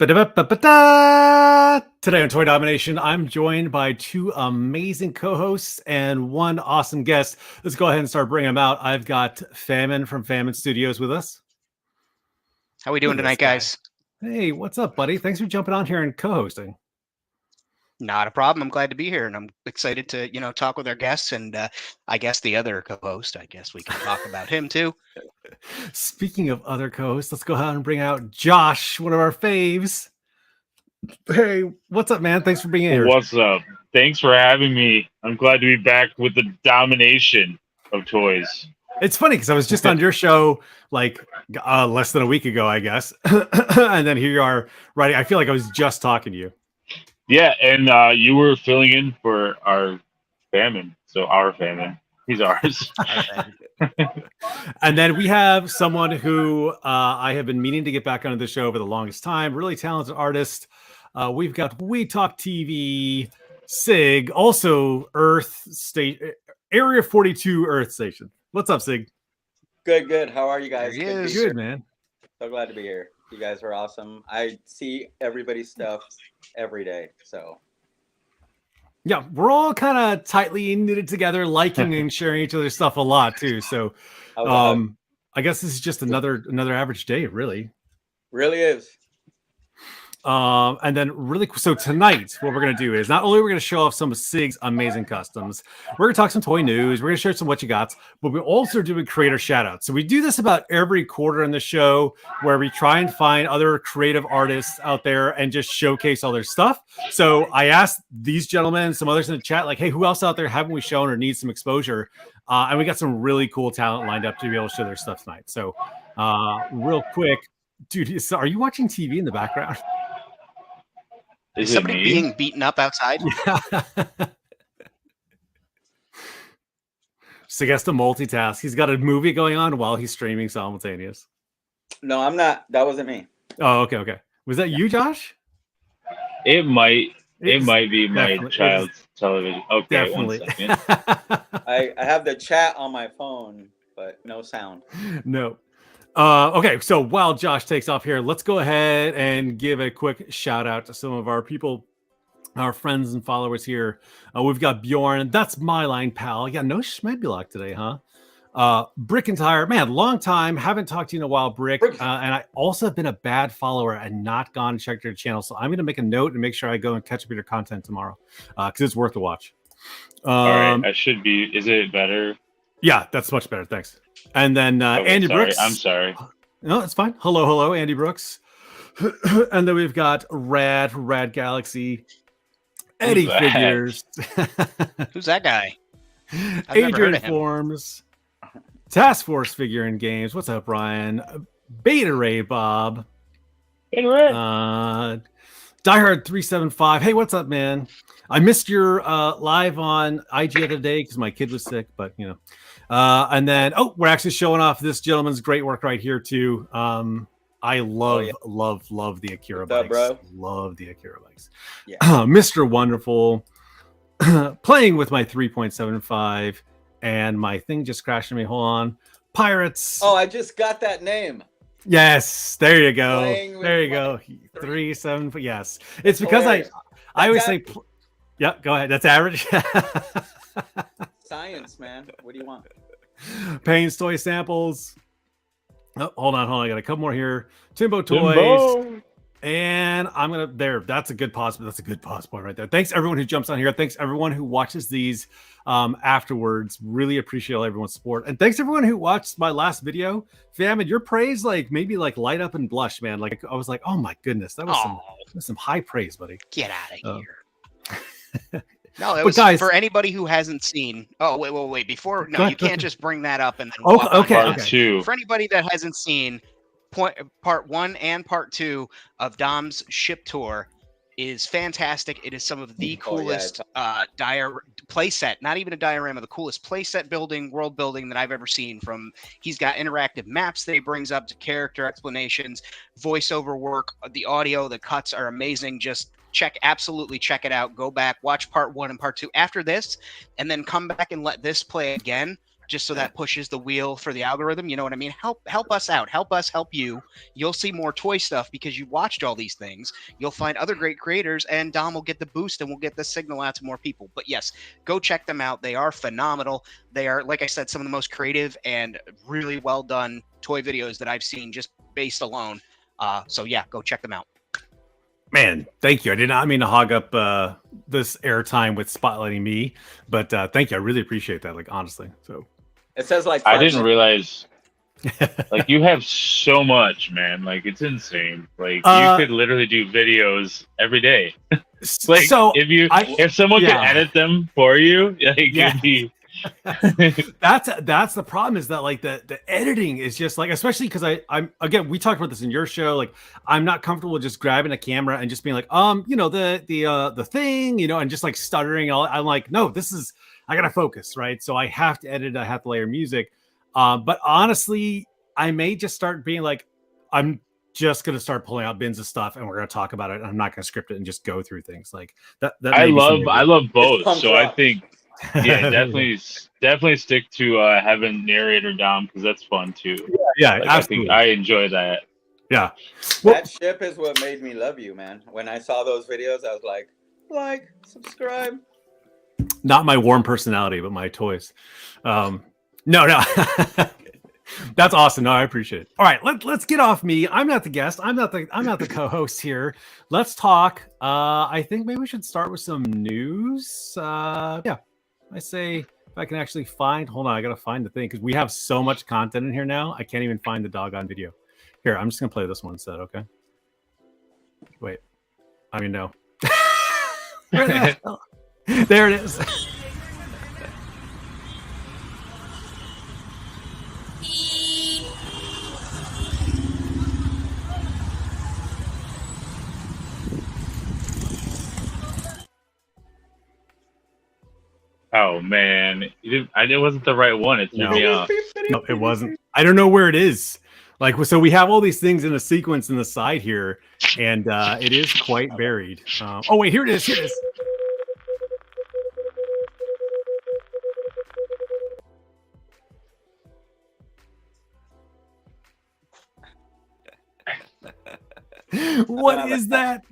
Ba-da-ba-ba-ba-da! Today on Toy Domination, I'm joined by two amazing co-hosts and one awesome guest. Let's go ahead and start bringing them out. I've got Famine from Famine Studios with us. How we doing tonight, guys? Hey, what's up, buddy? Thanks for jumping on here and co-hosting. Not a problem. I'm glad to be here, and I'm excited to, talk with our guests and I guess the other co-host. I guess we can talk about him too. Speaking of other co-hosts, let's go ahead and bring out Josh, one of our faves. Hey, what's up, man? Thanks for being here. What's up? Thanks for having me. I'm glad to be back with the domination of toys. It's funny because I was just on your show like less than a week ago, I guess. And then here you are writing. I feel like I was just talking to you. Yeah, and you were filling in for our Famine. So our Famine. He's ours. And then we have someone who I have been meaning to get back onto the show for the longest time. Really talented artist. We've got We Talk TV, Sig, also Earth State, Area 42 Earth Station. What's up, Sig? Good. How are you guys? Good, man. So glad to be here. You guys are awesome. I see everybody's stuff every day. So yeah, we're all kind of tightly knitted together, liking and sharing each other's stuff a lot too. So I guess this is just another average day, really. Really is. And then so tonight, what we're going to do is not only we're going to show off some of Sig's amazing customs, we're going to talk some toy news, we're going to share some what you got, but we're also doing creator shout outs. So we do this about every quarter in the show where we try and find other creative artists out there and just showcase all their stuff. So I asked these gentlemen, some others in the chat, like, hey, who else out there haven't we shown or needs some exposure? And we got some really cool talent lined up to be able to show their stuff tonight. So real quick, dude, are you watching TV in the background? Is somebody being beaten up outside? Yeah. So he has to multitask. He's got a movie going on while he's streaming simultaneous. No, I'm not. That wasn't me. Oh, okay. Was that you, Josh? It might be my child's television. Okay, definitely. 1 second. I have the chat on my phone, but no sound. No. Okay, so while Josh takes off here, let's go ahead and give a quick shout out to some of our people, our friends and followers here. We've got Bjorn, that's my line pal. Yeah, no Schmedbulak today, huh? Brick and Tire, man, long time, haven't talked to you in a while, Brick. And I also have been a bad follower and not gone and checked your channel, so I'm going to make a note and make sure I go and catch up with your content tomorrow because it's worth a watch. All right, I should be. Is it better? Yeah, that's much better. Thanks. And then Andy Brooks. I'm sorry. No, it's fine. Hello, Andy Brooks. And then we've got Rad Galaxy, Eddie Figures. Who's that guy? Adrian Forms, Task Force Figure and Games. What's up, Ryan? Beta Ray Bob. Beta Ray. Diehard 375. Hey, what's up, man? I missed your live on IG the other day because my kid was sick, but you know. And then we're actually showing off this gentleman's great work right here too. I love the Akira bikes. Bro? Love the Akira bikes. Yeah. Mr. Wonderful. Playing with my 3.75 and my thing just crashed on me. Hold on. Pirates. Oh, I just got that name. Yes, there you go. There you go. 3.7. Yes, it's because I always say. Yeah, go ahead. That's average. Science, man. What do you want? Payne's Toy Samples. Oh, hold on. I got a couple more here. Timbo Toys. And I'm gonna there. That's a good pause. That's a good pause point right there. Thanks everyone who jumps on here. Thanks everyone who watches these afterwards. Really appreciate all everyone's support. And thanks everyone who watched my last video. Famine, your praise made me light up and blush, man. Like I was like, oh my goodness, that was some high praise, buddy. Get out of here. No, it was guys, for anybody who hasn't seen. Oh, wait. Before, no, you can't just bring that up and then. Okay. Two. For anybody that hasn't seen, part 1 and part 2 of Dom's ship tour is fantastic. It is some of the coolest playset, not even a diorama, the coolest playset world building that I've ever seen. He's got interactive maps that he brings up to character explanations, voiceover work, the audio, the cuts are amazing. Just absolutely check it out. Go back, watch part 1 and part 2 after this, and then come back and let this play again. just so that pushes the wheel for the algorithm. You know what I mean? Help us out. Help us help you. You'll see more toy stuff because you watched all these things. You'll find other great creators, and Dom will get the boost, and we'll get the signal out to more people. But yes, go check them out. They are phenomenal. They are, like I said, some of the most creative and really well done toy videos that I've seen just based alone. So yeah, go check them out. Man, thank you. I did not mean to hog up this airtime with spotlighting me, but thank you. I really appreciate that. Like, honestly. So It says like I didn't realize. Like, you have so much, man. Like, it's insane. Like, you could literally do videos every day. Like, so if someone could edit them for you, like, it'd be... that's the problem, is that like the editing is just like, especially because I'm again, we talked about this in your show, like I'm not comfortable with just grabbing a camera and just being like, you know, the thing, you know, and just like stuttering. I'm like, no, I gotta focus, right? So I have to edit, I have to layer music. But honestly, I may just start being like, I'm just gonna start pulling out bins of stuff and we're gonna talk about it. I'm not gonna script it and just go through things like that. I love both. So I think definitely stick to having narrator Dom, because that's fun too. Yeah, like, absolutely. I enjoy that. Yeah, that ship is what made me love you, man. When I saw those videos, I was like, subscribe. Not my warm personality, but my toys. No. That's awesome. No, I appreciate it. All right, let's get off me. I'm not the guest. I'm not the co-host here. Let's talk. I think maybe we should start with some news. Yeah. I say, if I can actually hold on, I gotta find the thing, because we have so much content in here now. I can't even find the doggone video. Here, I'm just gonna play this one instead, okay? Wait. I mean, no. Where the hell? There it is. Oh man, it wasn't the right one. It threw me off. No, it wasn't. I don't know where it is. Like, so we have all these things in a sequence in the side here, and it is quite buried. Oh wait, here it is. Here it is. What is that?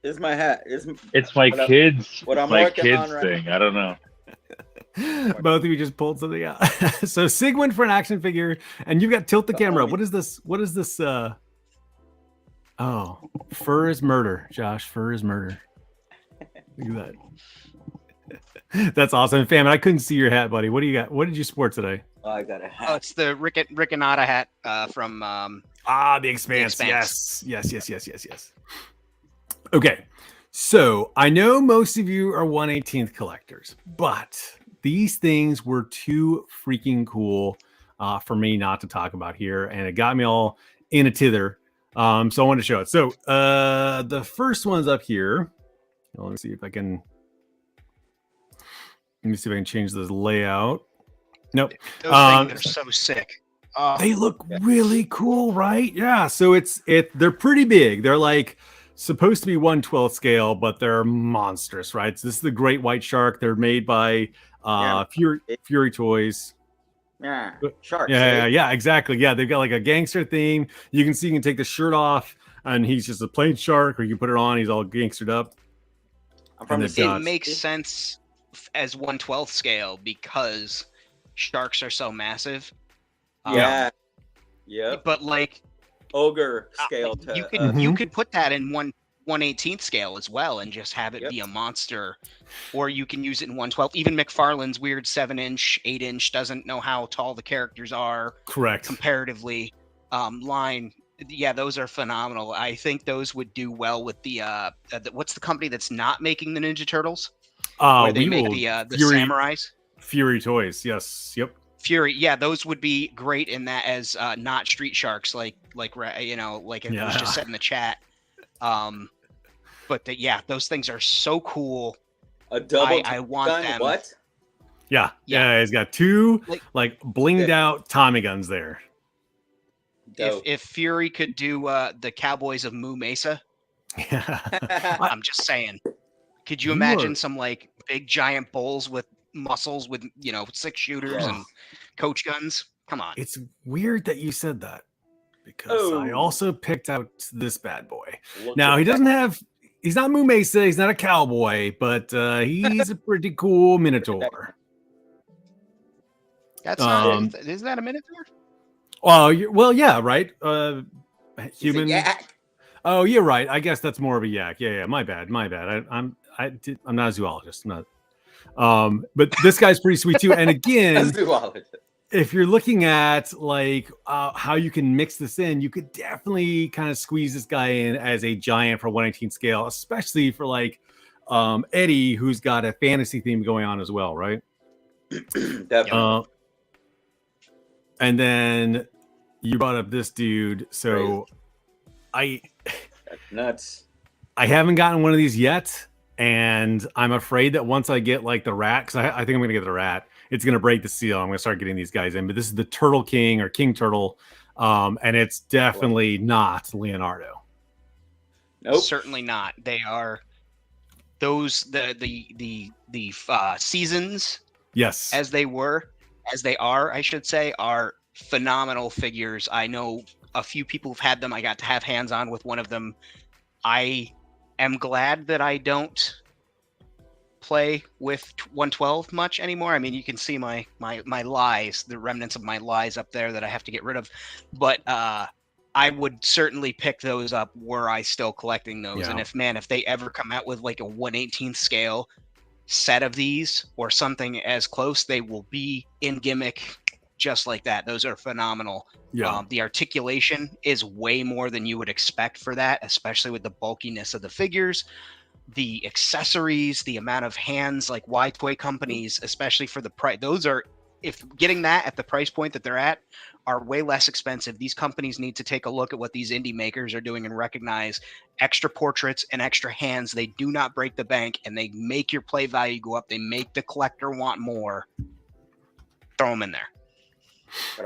It's my hat. It's my kids. What I'm my working kids on right thing. I don't know. Both of you just pulled something out. So Sigmund for an action figure, and you've got tilt the camera. What is this? What is this? Oh, fur is murder, Josh. Fur is murder. Look at that. That's awesome. Famine, I couldn't see your hat, buddy. What do you got? What did you sport today? Oh, I got a hat. Oh, it's the Rick and Nada hat from The Expanse. Yes. Okay. So I know most of you are 1/18th collectors, but these things were too freaking cool for me not to talk about here, and it got me all in a tither. So I wanted to show it. So the first one's up here. Let me see if I can. Let me see if I can change this layout. Nope. Those things are so sick. They look really cool, right? Yeah. So they're pretty big. They're like supposed to be 1/12 scale, but they're monstrous, right? So this is the Great White Shark. They're made by Fury Toys. Yeah, sharks. Yeah, exactly. Yeah, they've got like a gangster theme. You can see, you can take the shirt off, and he's just a plain shark, or you can put it on. He's all gangstered up. It makes sense as 1/12 scale because sharks are so massive. Yeah. But like ogre scale. You could put that in 1/18th scale as well and just have it be a monster, or you can use it in 1/12. Even McFarlane's weird 7-inch, 8-inch doesn't know how tall the characters are. Correct. Comparatively, line. Yeah, those are phenomenal. I think those would do well with the what's the company that's not making the Ninja Turtles? Where they make the samurais. Fury Toys. Yes. Yep. Fury, yeah, those would be great in that as not street sharks, like you know, like it was just said in the chat. But those things are so cool. A double. I want gun, them. What? Yeah. He's got two like blinged out Tommy guns there. If Fury could do the Cowboys of Moo Mesa, I'm just saying. Could you imagine some like big giant bulls with muscles with 6 shooters and Coach guns. Come on. It's weird that you said that because I Oh. also picked out this bad boy. Look Now at he that. doesn't have. He's not Moo Mesa. He's not a cowboy, but he's a pretty cool Minotaur. That's Um, not. Is that a Minotaur? Well, yeah, right. He's a Human. yak. Oh, you're right. I guess that's more of a yak. Yeah. My bad. I'm not a zoologist. I'm not. But this guy's pretty sweet too. And A again, zoologist. if you're looking at like how you can mix this in, you could definitely kind of squeeze this guy in as a giant for 1/18 scale, especially for like Eddie, who's got a fantasy theme going on as well, right? Definitely. And then you brought up this dude, so That's nuts. I haven't gotten one of these yet, and I'm afraid that once I get like the rat, because I think I'm gonna get the rat, it's gonna break the seal. I'm gonna start getting these guys in. But this is the Turtle King or King Turtle, and it's definitely not Leonardo. Nope. Certainly not. They are those the seasons Yes, as they are, I should say, are phenomenal figures. I know a few people have had them. I got to have hands on with one of them. I am glad that I don't play with 112 much anymore. I mean, you can see my lies, the remnants of my lies up there that I have to get rid of. But I would certainly pick those up were I still collecting those. Yeah. And if they ever come out with like a 1/18 scale set of these or something as close, they will be in gimmick just like that. Those are phenomenal. yeah, The articulation is way more than you would expect for that, especially with the bulkiness of the figures, the accessories, the amount of hands. Like Y Toy companies, especially for the price, those are, if getting that at the price point that they're at, are way less expensive. These companies need to take a look at what these indie makers are doing and recognize extra portraits and extra hands. They do not break the bank, and they make your play value go up. They make the collector want more. Throw them in there.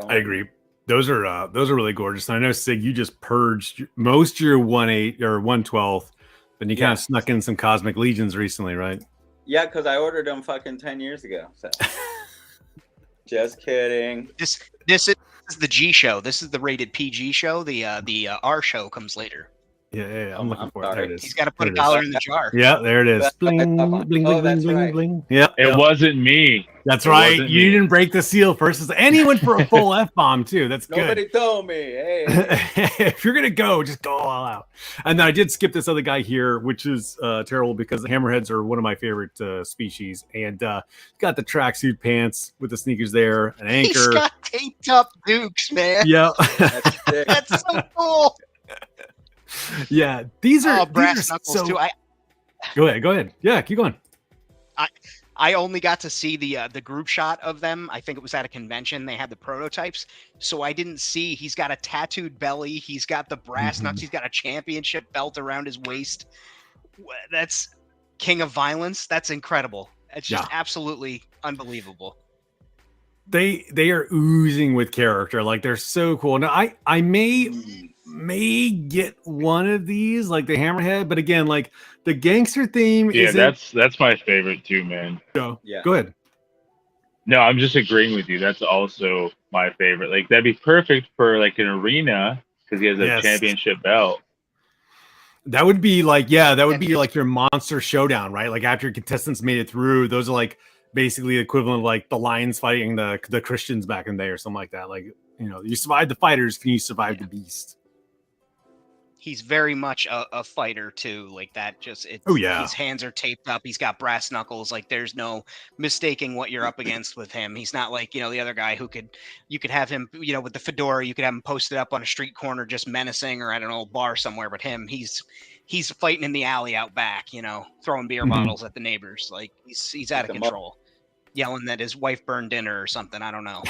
I agree. Those are really gorgeous. And I know, Sig, you just purged most of your 1/8 or 1/12, and you kind of Yeah. snuck in some Cosmic Legions recently, right? Yeah, because I ordered them fucking 10 years ago. So. Just kidding. This is the G show. This is the rated PG show. The R show comes later. Yeah. Oh, I'm looking I'm for it. There sorry. it is. He's got to put There a it is. dollar in the jar. Yeah, there it is. That's what I Bling, thought. bling, Oh, bling, that's bling, right. bling. Yeah, It wasn't me. that's It right. wasn't You me. didn't break the seal first, and he went for a full F bomb too. That's good. Nobody told me. Hey. If you're gonna go, just go all out. And then I did skip this other guy here, which is terrible because the hammerheads are one of my favorite species. And got the tracksuit pants with the sneakers there, an anchor. He's got taped up Dukes, man. Yeah, That's sick. That's so cool. yeah. These are Brass these are knuckles so. too. Go ahead. Yeah, keep going. I only got to see the group shot of them. I think it was at a convention. They had the prototypes, so I didn't see. He's got a tattooed belly. He's got the brass knucks. He's got a championship belt around his waist. That's King of Violence. That's incredible. It's just absolutely unbelievable. They are oozing with character. Like they're so cool. Now I may get one of these, like the hammerhead, but again, like the gangster theme. Yeah, isn't... that's my favorite too, man. Yeah. Go ahead. No, I'm just agreeing with you. That's also my favorite. Like that'd be perfect for like an arena because he has a Yes. championship belt. That would be like, that would be like your monster showdown, right? Like after your contestants made it through, those are like basically the equivalent of like the Lions fighting the Christians back in the day or something like that. Like, you survived the fighters, can you survive the beast? He's very much a fighter too, like that. Just his hands are taped up. He's got brass knuckles. Like there's no mistaking what you're up against with him. He's not like the other guy you could have him with the fedora. You could have him posted up on a street corner just menacing, or I don't know, bar somewhere. But him, he's fighting in the alley out back. Throwing beer bottles at the neighbors. Like he's out of control, yelling that his wife burned dinner or something. I don't know.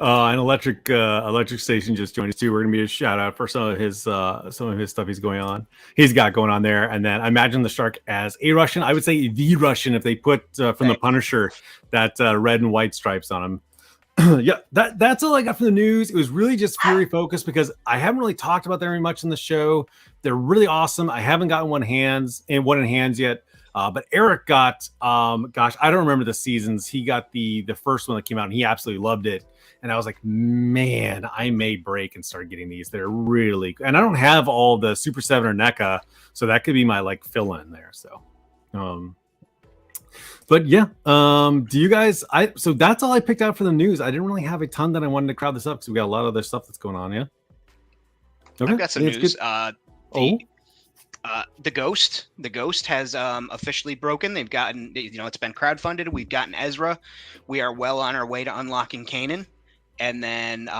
An electric station just joined us too. We're gonna be a shout out for some of his stuff he's got going on there. And then I imagine the shark as a Russian. I would say the Russian if they put from the Punisher that red and white stripes on him. Yeah, that's all I got from the news. It was really just Fury focused because I haven't really talked about them very much in the show. They're really awesome. I haven't gotten one in hands yet. But Eric got, gosh, I don't remember the seasons. He got the first one that came out, and he absolutely loved it. And I was like, man, I may break and start getting these. They're really, and I don't have all the Super 7 or NECA, so that could be my like fill in there. So, but yeah, do you guys? So that's all I picked out for the news. I didn't really have a ton that I wanted to crowd this up because we got a lot of other stuff that's going on. Yeah. Okay. I've got some news. The Ghost has officially broken. They've gotten, it's been crowdfunded. We've gotten Ezra. We are well on our way to unlocking Kanan. And then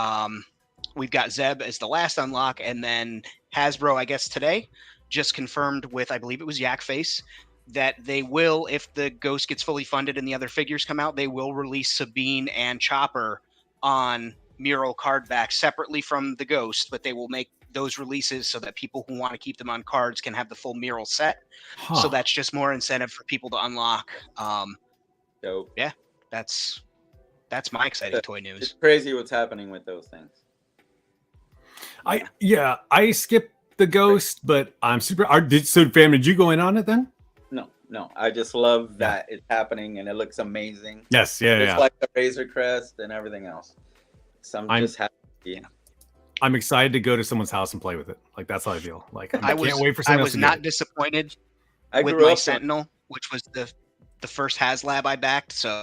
we've got Zeb as the last unlock. And then Hasbro, I guess today, just confirmed with, I believe it was Yak Face, that they will, if the Ghost gets fully funded and the other figures come out, they will release Sabine and Chopper on mural card back separately from the Ghost, but they will make those releases so that people who want to keep them on cards can have the full mural set. So that's just more incentive for people to unlock. Dope. Yeah, that's my exciting toy news. It's crazy what's happening with those things. I skipped the Ghost, but I'm super. So, fam, did you go in on it then? No. I just love that it's happening and it looks amazing. Yes, It's like the Razor Crest and everything else. So I'm just happy. Yeah. I'm excited to go to someone's house and play with it. Like that's how I feel. Like I can't wait for someone else to not disappointed with my Sentinel, which was the first HasLab I backed. So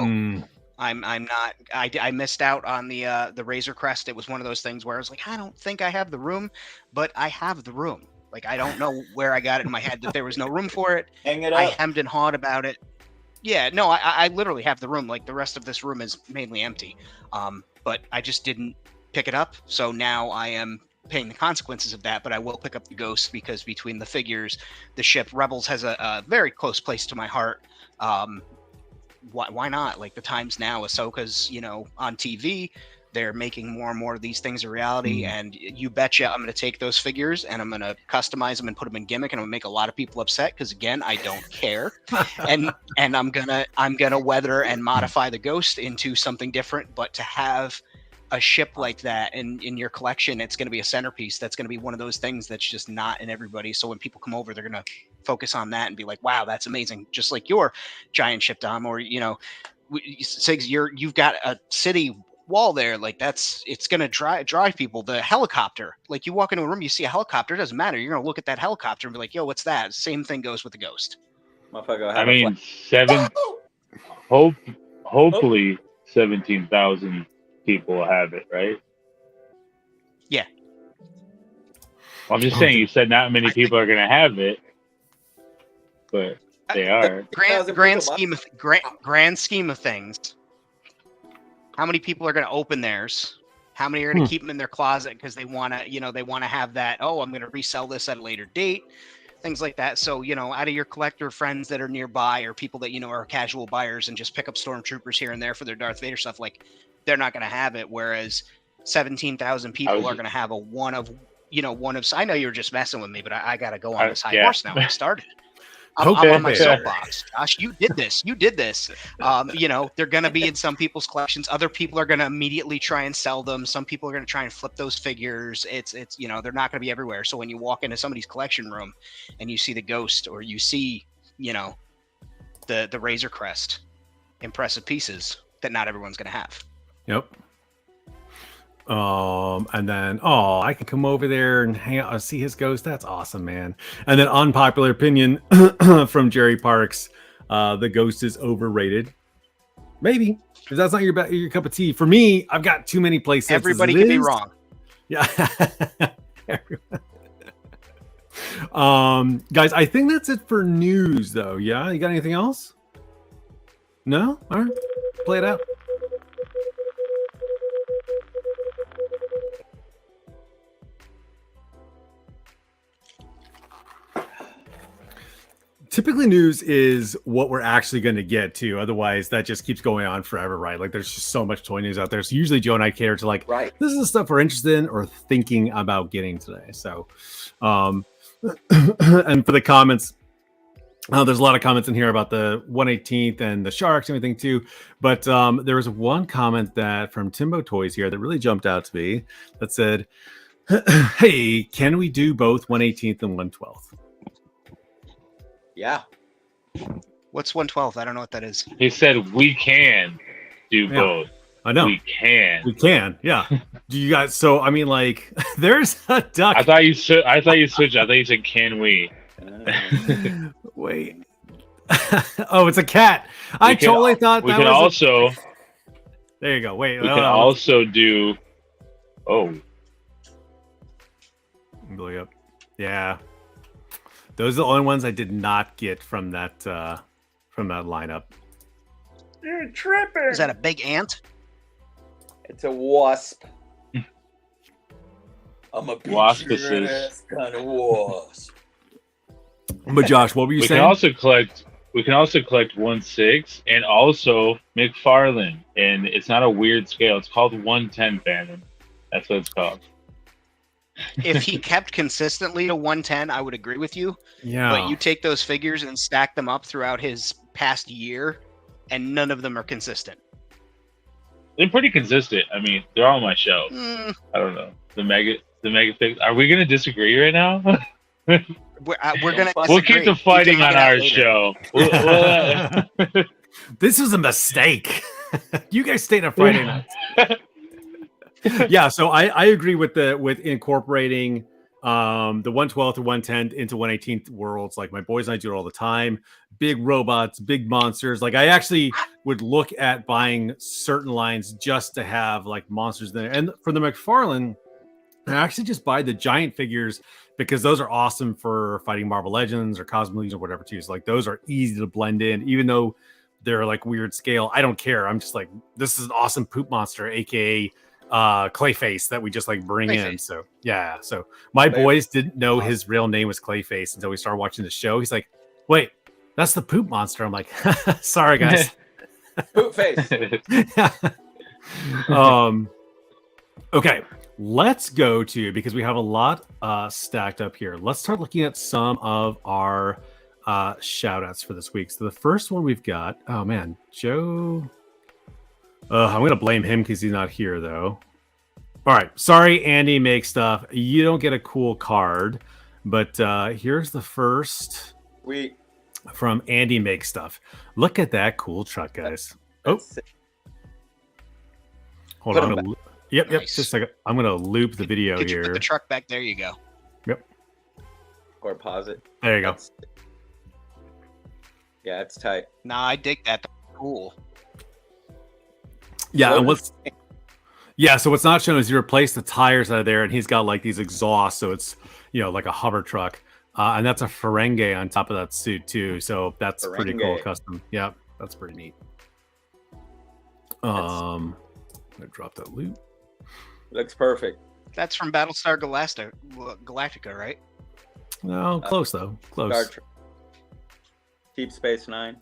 I'm not. I missed out on the Razor Crest. It was one of those things where I was like, I don't think I have the room, but I have the room. Like I don't know where I got it in my head that there was no room for it. Hang it up. I hemmed and hawed about it. Yeah, no, I literally have the room. Like the rest of this room is mainly empty. But I just didn't pick it up. So now I am paying the consequences of that, but I will pick up the Ghost because between the figures, the ship, Rebels has a very close place to my heart. Why not? Like the times now, Ahsoka's, on TV, they're making more and more of these things a reality. And you betcha I'm going to take those figures and I'm going to customize them and put them in gimmick, and I'm going to make a lot of people upset because again, I don't care. and I'm going to weather and modify the Ghost into something different, but to have a ship like that in your collection, it's going to be a centerpiece. That's going to be one of those things that's just not in everybody. So when people come over, they're going to focus on that and be like, wow, that's amazing. Just like your giant ship, Dom, or, Sigs, you've got a city wall there. Like it's going to drive people. The helicopter, like you walk into a room, you see a helicopter, it doesn't matter. You're going to look at that helicopter and be like, yo, what's that? Same thing goes with the Ghost. Hopefully 17,000 people have it, right? Yeah. I'm just saying, you said not many people are going to have it, but they are. Grand scheme of things. How many people are going to open theirs? How many are going to keep them in their closet because they want to, they want to have that, oh, I'm going to resell this at a later date, things like that. So, out of your collector friends that are nearby or people that, are casual buyers and just pick up stormtroopers here and there for their Darth Vader stuff, like they're not going to have it. Whereas 17,000 people are going to have a one of. I know you were just messing with me, but I got to go on this high horse now. I started. I'm on my soapbox. Josh, you did this. They're going to be in some people's collections. Other people are going to immediately try and sell them. Some people are going to try and flip those figures. It's they're not going to be everywhere. So when you walk into somebody's collection room and you see the Ghost or you see, the Razor Crest, impressive pieces that not everyone's going to have. Yep. And then I can come over there and hang out, see his Ghost. That's awesome, man. And then unpopular opinion from Jerry Parks, the Ghost is overrated. Maybe, because that's not your cup of tea. For me, I've got too many playsets. Everybody can be wrong. Yeah. Guys, I think that's it for news, though. Yeah, you got anything else? No? All right, play it out. Typically news is what we're actually going to get to. Otherwise, that just keeps going on forever, right? Like there's just so much toy news out there. So usually Joe and I cater to like, this is the stuff we're interested in or thinking about getting today. So, and for the comments, there's a lot of comments in here about the 118th and the Sharks and everything too. But there was one comment that from Timbo Toys here that really jumped out to me that said, hey, can we do both 118th and 112th? Yeah. What's 1/12? I don't know what that is. He said we can do both. I know. We can. Yeah. Do you guys? So I mean, like, there's a duck. I thought you switched. I thought you said can we? Wait. Oh, it's a cat. I totally thought we that can was also. There you go. Wait. We can also do. Oh. Look up. Yeah. Those are the only ones I did not get from that lineup. You're tripping. Is that a big ant? It's a wasp. I'm a Waspicist kind of wasp. But Josh, what were you saying? We can also collect 1/6 and also McFarlane, and it's not a weird scale. It's called 110 Famine. That's what it's called. If he kept consistently to 110, I would agree with you. Yeah. But you take those figures and stack them up throughout his past year, and none of them are consistent. They're pretty consistent. I mean, they're all on my shelf. Mm. I don't know. The mega fix. Are we gonna disagree right now? We're gonna. We'll keep the fighting on our show. This was a mistake. You guys stayed in Friday night. Yeah, so I agree with incorporating the 112 to 110 into 118th worlds. Like my boys and I do it all the time. Big robots, big monsters. Like I actually would look at buying certain lines just to have like monsters there. And for the McFarlane, I actually just buy the giant figures because those are awesome for fighting Marvel Legends or Cosmic Legion or whatever too. So like those are easy to blend in, even though they're like weird scale. I don't care. I'm just like, this is an awesome poop monster, aka Clayface, that we just like bring in. So yeah. So my boys didn't know his real name was Clayface until we started watching the show. He's like, wait, that's the poop monster. I'm like, sorry guys. Poop face. Okay, let's go to, because we have a lot stacked up here. Let's start looking at some of our shout outs for this week. So the first one we've got, oh man, Joe. I'm going to blame him because he's not here, though. All right. Sorry, Andy Makes Stuff. You don't get a cool card, but here's the first from Andy Makes Stuff. Look at that cool truck, guys. Oh. Hold on. Yep. Just a second. I'm going to loop the video Could here. You put the truck back there. You go. Yep. Or pause it. There you go. Yeah, it's tight. Nah, I dig that. That's cool. Yeah, and so what's not shown is you replace the tires out of there, and he's got like these exhausts, so it's like a hover truck, and that's a Ferengi on top of that suit too. So that's pretty cool, custom. Yeah, that's pretty neat. I'm gonna drop that loot. Looks perfect. That's from Battlestar Galactica, right? No, close though. Close. Deep Space Nine.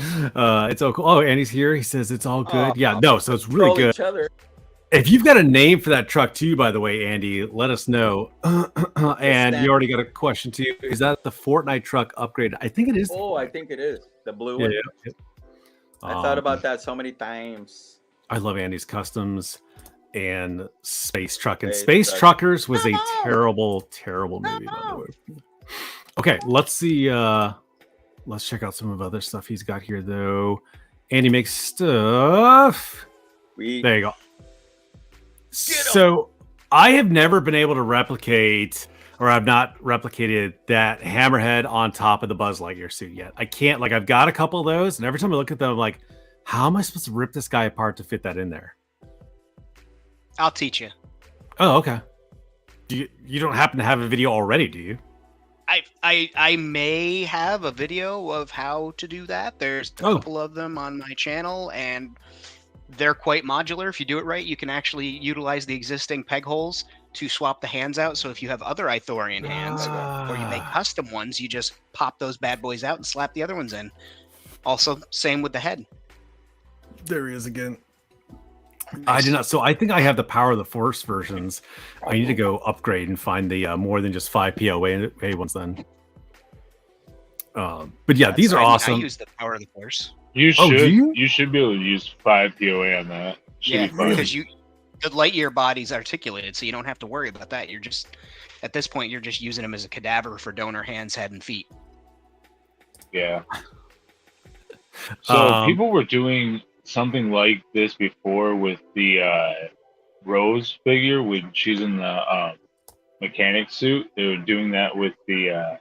It's all cool. Oh, Andy's here. He says it's all good. So it's really good. Each other. If you've got a name for that truck too, by the way, Andy, let us know. And you already got a question too. Is that the Fortnite truck upgrade? I think it is. Oh, I think it is the blue one. Yeah. I thought about that so many times. I love Andy's customs and Space Truck. And Space Truckers was a terrible, terrible movie, by the way. Okay, let's see. Let's check out some of the other stuff he's got here, though. Andy Makes Stuff. There you go. So I have never been able to replicate, or I've not replicated that Hammerhead on top of the Buzz Lightyear suit yet. I can't. Like, I've got a couple of those, and every time I look at them, I'm like, how am I supposed to rip this guy apart to fit that in there? I'll teach you. Oh, okay. You don't happen to have a video already, do you? I may have a video of how to do that. There's a couple of them on my channel, and they're quite modular. If you do it right, you can actually utilize the existing peg holes to swap the hands out. So if you have other Ithorian hands, or you make custom ones, you just pop those bad boys out and slap the other ones in. Also, same with the head. There he is again. Nice. I did not. So I think I have the Power of the Force versions. I need to go upgrade and find the more than just 5 POA ones then. But yeah, these are awesome. I use the Power of the Force. You should. You should be able to use 5 POA on that. Yeah, because Lightyear body's articulated, so you don't have to worry about that. You're just at this point, you're just using him as a cadaver for donor hands, head, and feet. Yeah. So people were doing something like this before with the Rose figure when she's in the mechanic suit. They were doing that with the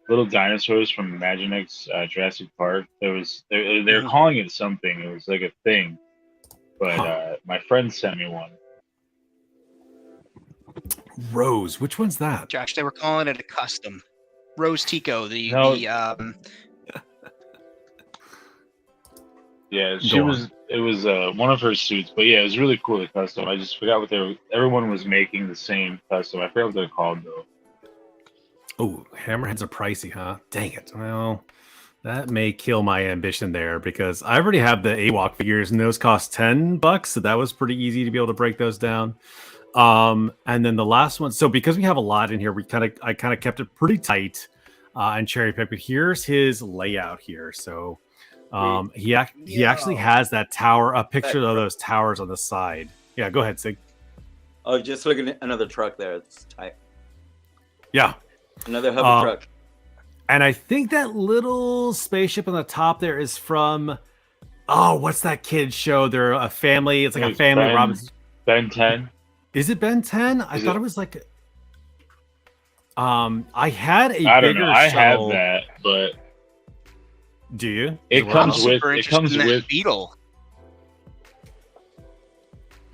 little dinosaurs from Imaginext Jurassic Park. They're calling it something. It was like a thing, but my friend sent me one. Rose, which one's that? Josh, they were calling it a custom. Rose Tico, Yeah, it was one of her suits, but yeah, it was really cool, the custom. I just forgot everyone was making the same custom. I forgot what they're called though. Oh, hammerheads are pricey, huh? Dang it. Well, that may kill my ambition there because I already have the AWOC figures and those cost $10, so that was pretty easy to be able to break those down. And then the last one, so because we have a lot in here, I kind of kept it pretty tight and cherry picked. But here's his layout here. So he actually has that tower, a picture of those towers on the side. Yeah, go ahead, Sig. Oh, just looking at another truck there. It's tight. Yeah. Another hover truck. And I think that little spaceship on the top there is from, what's that kid's show? They're a family. It's like a family. Ben 10. Is it Ben 10? I thought it was like. I had a I bigger don't know. I shuttle. have that, but do you? It comes with Beetle.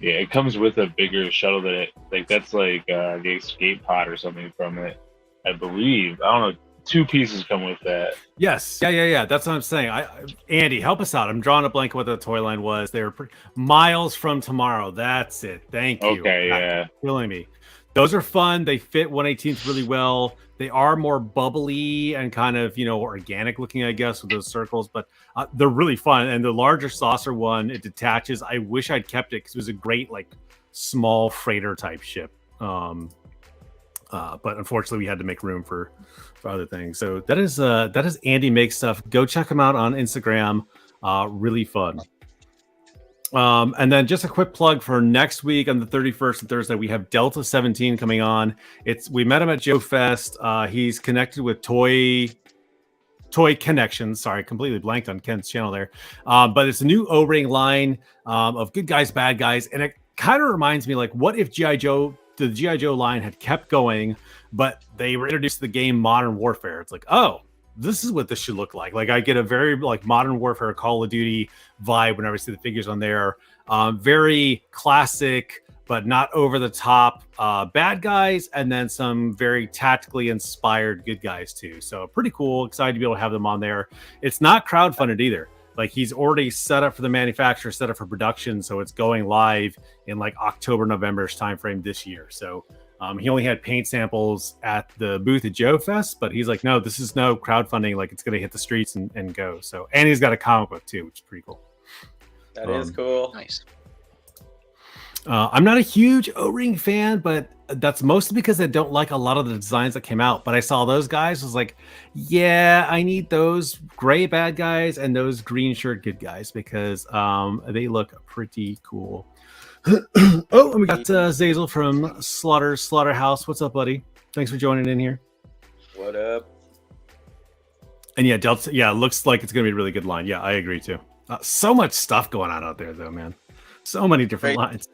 Yeah, it comes with a bigger shuttle that's like the escape pod or something from it. I believe. I don't know. 2 pieces come with that. Yes. Yeah. That's what I'm saying. Andy, help us out. I'm drawing a blank what the toy line was. They were Miles from Tomorrow. That's it. Thank you. Okay, yeah. Killing me. Those are fun. They fit 1/18 really well. They are more bubbly and kind of, organic looking, I guess, with those circles, but they're really fun. And the larger saucer one, it detaches. I wish I'd kept it because it was a great, like, small freighter type ship. But unfortunately, we had to make room for other things. So that is Andy Makes Stuff. Go check him out on Instagram. Really fun. And then just a quick plug for next week on the 31st and Thursday, we have Delta 17 coming on. We met him at Joe Fest. He's connected with Toy Connections. Sorry, completely blanked on Ken's channel there. But it's a new O-ring line of good guys, bad guys, and it kind of reminds me like, what if the G.I. Joe line had kept going, but they were introduced to the game Modern Warfare. It's like, oh, this is what this should look like. Like I get a very like Modern Warfare, Call of Duty vibe whenever I see the figures on there. Very classic, but not over the top bad guys, and then some very tactically inspired good guys too. So pretty cool. Excited to be able to have them on there. It's not crowdfunded either. Like he's already set up for the manufacturer, set up for production, so it's going live in like October, November's timeframe this year. So he only had paint samples at the booth at Joe Fest, but he's like, no, this is no crowdfunding. Like it's going to hit the streets and go. So, and he's got a comic book too, which is pretty cool. That is cool. Nice. I'm not a huge O-ring fan, but that's mostly because I don't like a lot of the designs that came out. But I saw those guys, was like, yeah, I need those gray bad guys and those green shirt good guys because they look pretty cool. Oh, and we got Zazel from Slaughterhouse. What's up, buddy? Thanks for joining in here. What up? And yeah, Delta. Yeah, looks like it's gonna be a really good line. Yeah, I agree too. So much stuff going on out there, though, man. So many different lines.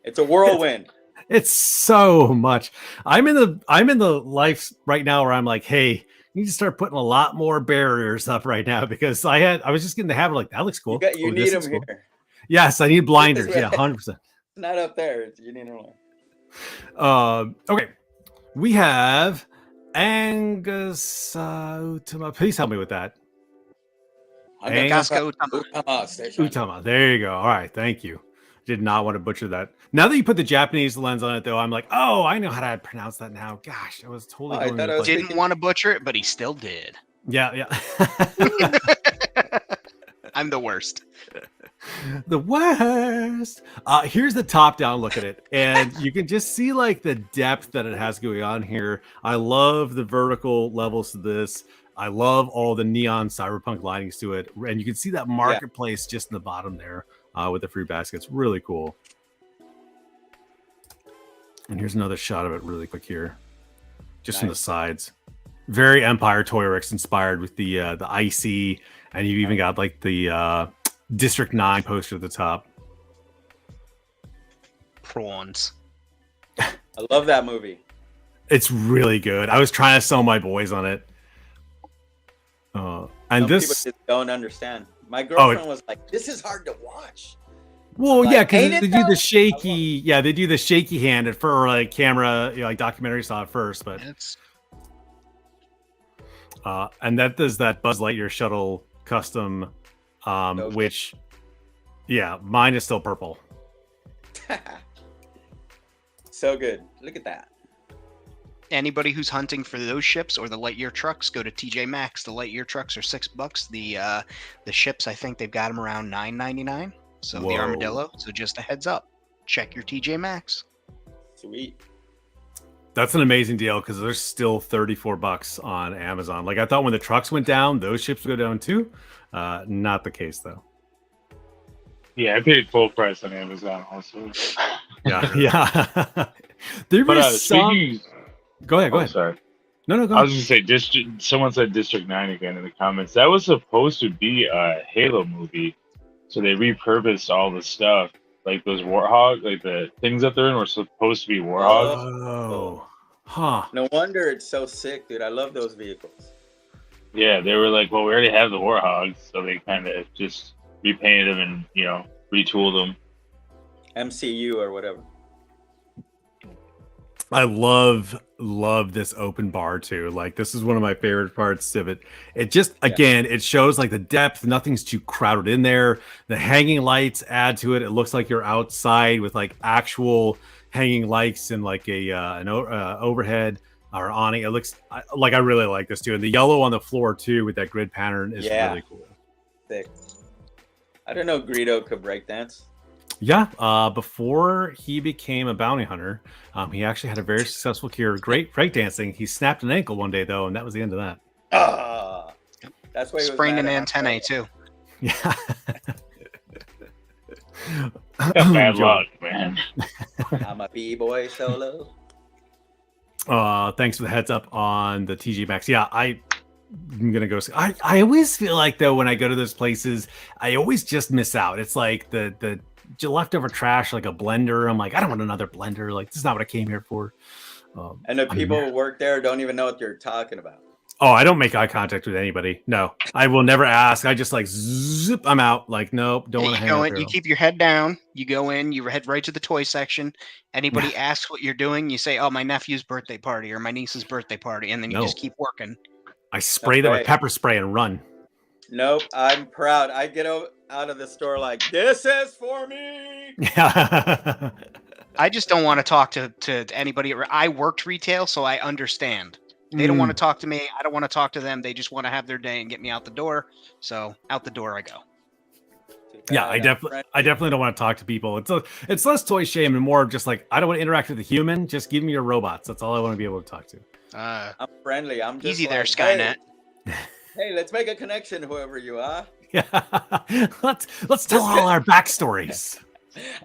It's a whirlwind. It's so much. I'm in the life right now where I'm like, hey, you need to start putting a lot more barriers up right now because I was just getting the habit like that looks cool. You need them here. Cool. Yes, I need blinders. Yeah, 100%. Not up there. You need them. Okay, we have Angus Utama. Please help me with that. Utama. There you go. All right, thank you. Did not want to butcher that. Now that you put the Japanese lens on it, though, I'm like, oh, I know how to pronounce that now. Gosh, I was totally. Didn't want to butcher it, but he still did. Yeah. I'm the worst. The worst. Here's the top-down look at it, and you can just see like the depth that it has going on here. I love the vertical levels to this. I love all the neon cyberpunk linings to it, and you can see that marketplace just in the bottom there with the free baskets. Really cool. And here's another shot of it really quick here. Just from the Nice. sides. Very Empire Toy Works inspired with the IC, and you even got like the District 9 poster at the top. Prawns. I love that movie. It's really good. I was trying to sell my boys on it. And Some this, people just don't understand. My girlfriend was like, "This is hard to watch." well, like, yeah, because ain't it they do though? the shaky, they do the shaky hand at for like camera, like documentary style at first, but It's and that does that Buzz Lightyear shuttle custom, Okay. which, yeah, mine is still purple. So good. Look at that. anybody who's hunting for those ships or the Lightyear trucks, go to TJ Maxx. The Lightyear trucks are $6. The ships, I think they've got them around $9.99. So Whoa. the Armadillo. So just a heads up, check your TJ Maxx. Sweet. That's an amazing deal because there's still $34 on Amazon. Like I thought when the trucks went down, those ships would go down too. Not the case though. Yeah, I paid full price on Amazon also. Yeah, yeah. There But was some. speaking, Go ahead. Go oh, ahead. sorry. No, go I ahead. was gonna say someone said District 9 again in the comments. That was supposed to be a Halo movie, so they repurposed all the stuff. Like those warthog, like the things that they're in were supposed to be warthogs. Oh, huh. No wonder it's so sick, dude. I love those vehicles. Yeah, they were like, well, we already have the warthogs, so they kind of just repainted them and retooled them. MCU or whatever. I love this open bar too. Like this is one of my favorite parts of it. It just again, it shows like the depth. Nothing's too crowded in there. The hanging lights add to it. It looks like you're outside with like actual hanging lights and like an overhead or awning. It looks like I really like this too. And the yellow on the floor too with that grid pattern is really cool. Sick. I don't know Greedo could breakdance. Yeah, before he became a bounty hunter, he actually had a very successful career. Great breakdancing. He snapped an ankle one day though, and that was the end of that. That's why he was Sprained mad an at antennae Australia. too. Yeah. Bad luck, man. I'm a B-boy solo. Thanks for the heads up on the TG Maxx. Yeah, I'm gonna go. I always feel like though when I go to those places, I always just miss out. It's like the leftover trash, like a blender. I'm like, I don't want another blender. Like this is not what I came here for. And the people who work there don't even know what you're talking about. Oh, I don't make eye contact with anybody. No, I will never ask. I just like zip. I'm out. Like, nope, don't want to hang out there. You keep your head down. You go in. You head right to the toy section. Anybody asks what you're doing, you say, "Oh, my nephew's birthday party or my niece's birthday party," and then you just keep working. I spray them with pepper spray and run. Nope, I'm proud. I get out of the store like, this is for me. Yeah. I just don't want to talk to anybody. I worked retail, so I understand. They don't want to talk to me. I don't want to talk to them. They just want to have their day and get me out the door. So out the door I go. Yeah, I definitely don't want to talk to people. It's less toy shame and more of just like I don't want to interact with a human. Just give me your robots. That's all I want to be able to talk to. I'm friendly. I'm just easy there, like, Skynet. Hey, let's make a connection, whoever you are. Yeah, let's tell all our backstories.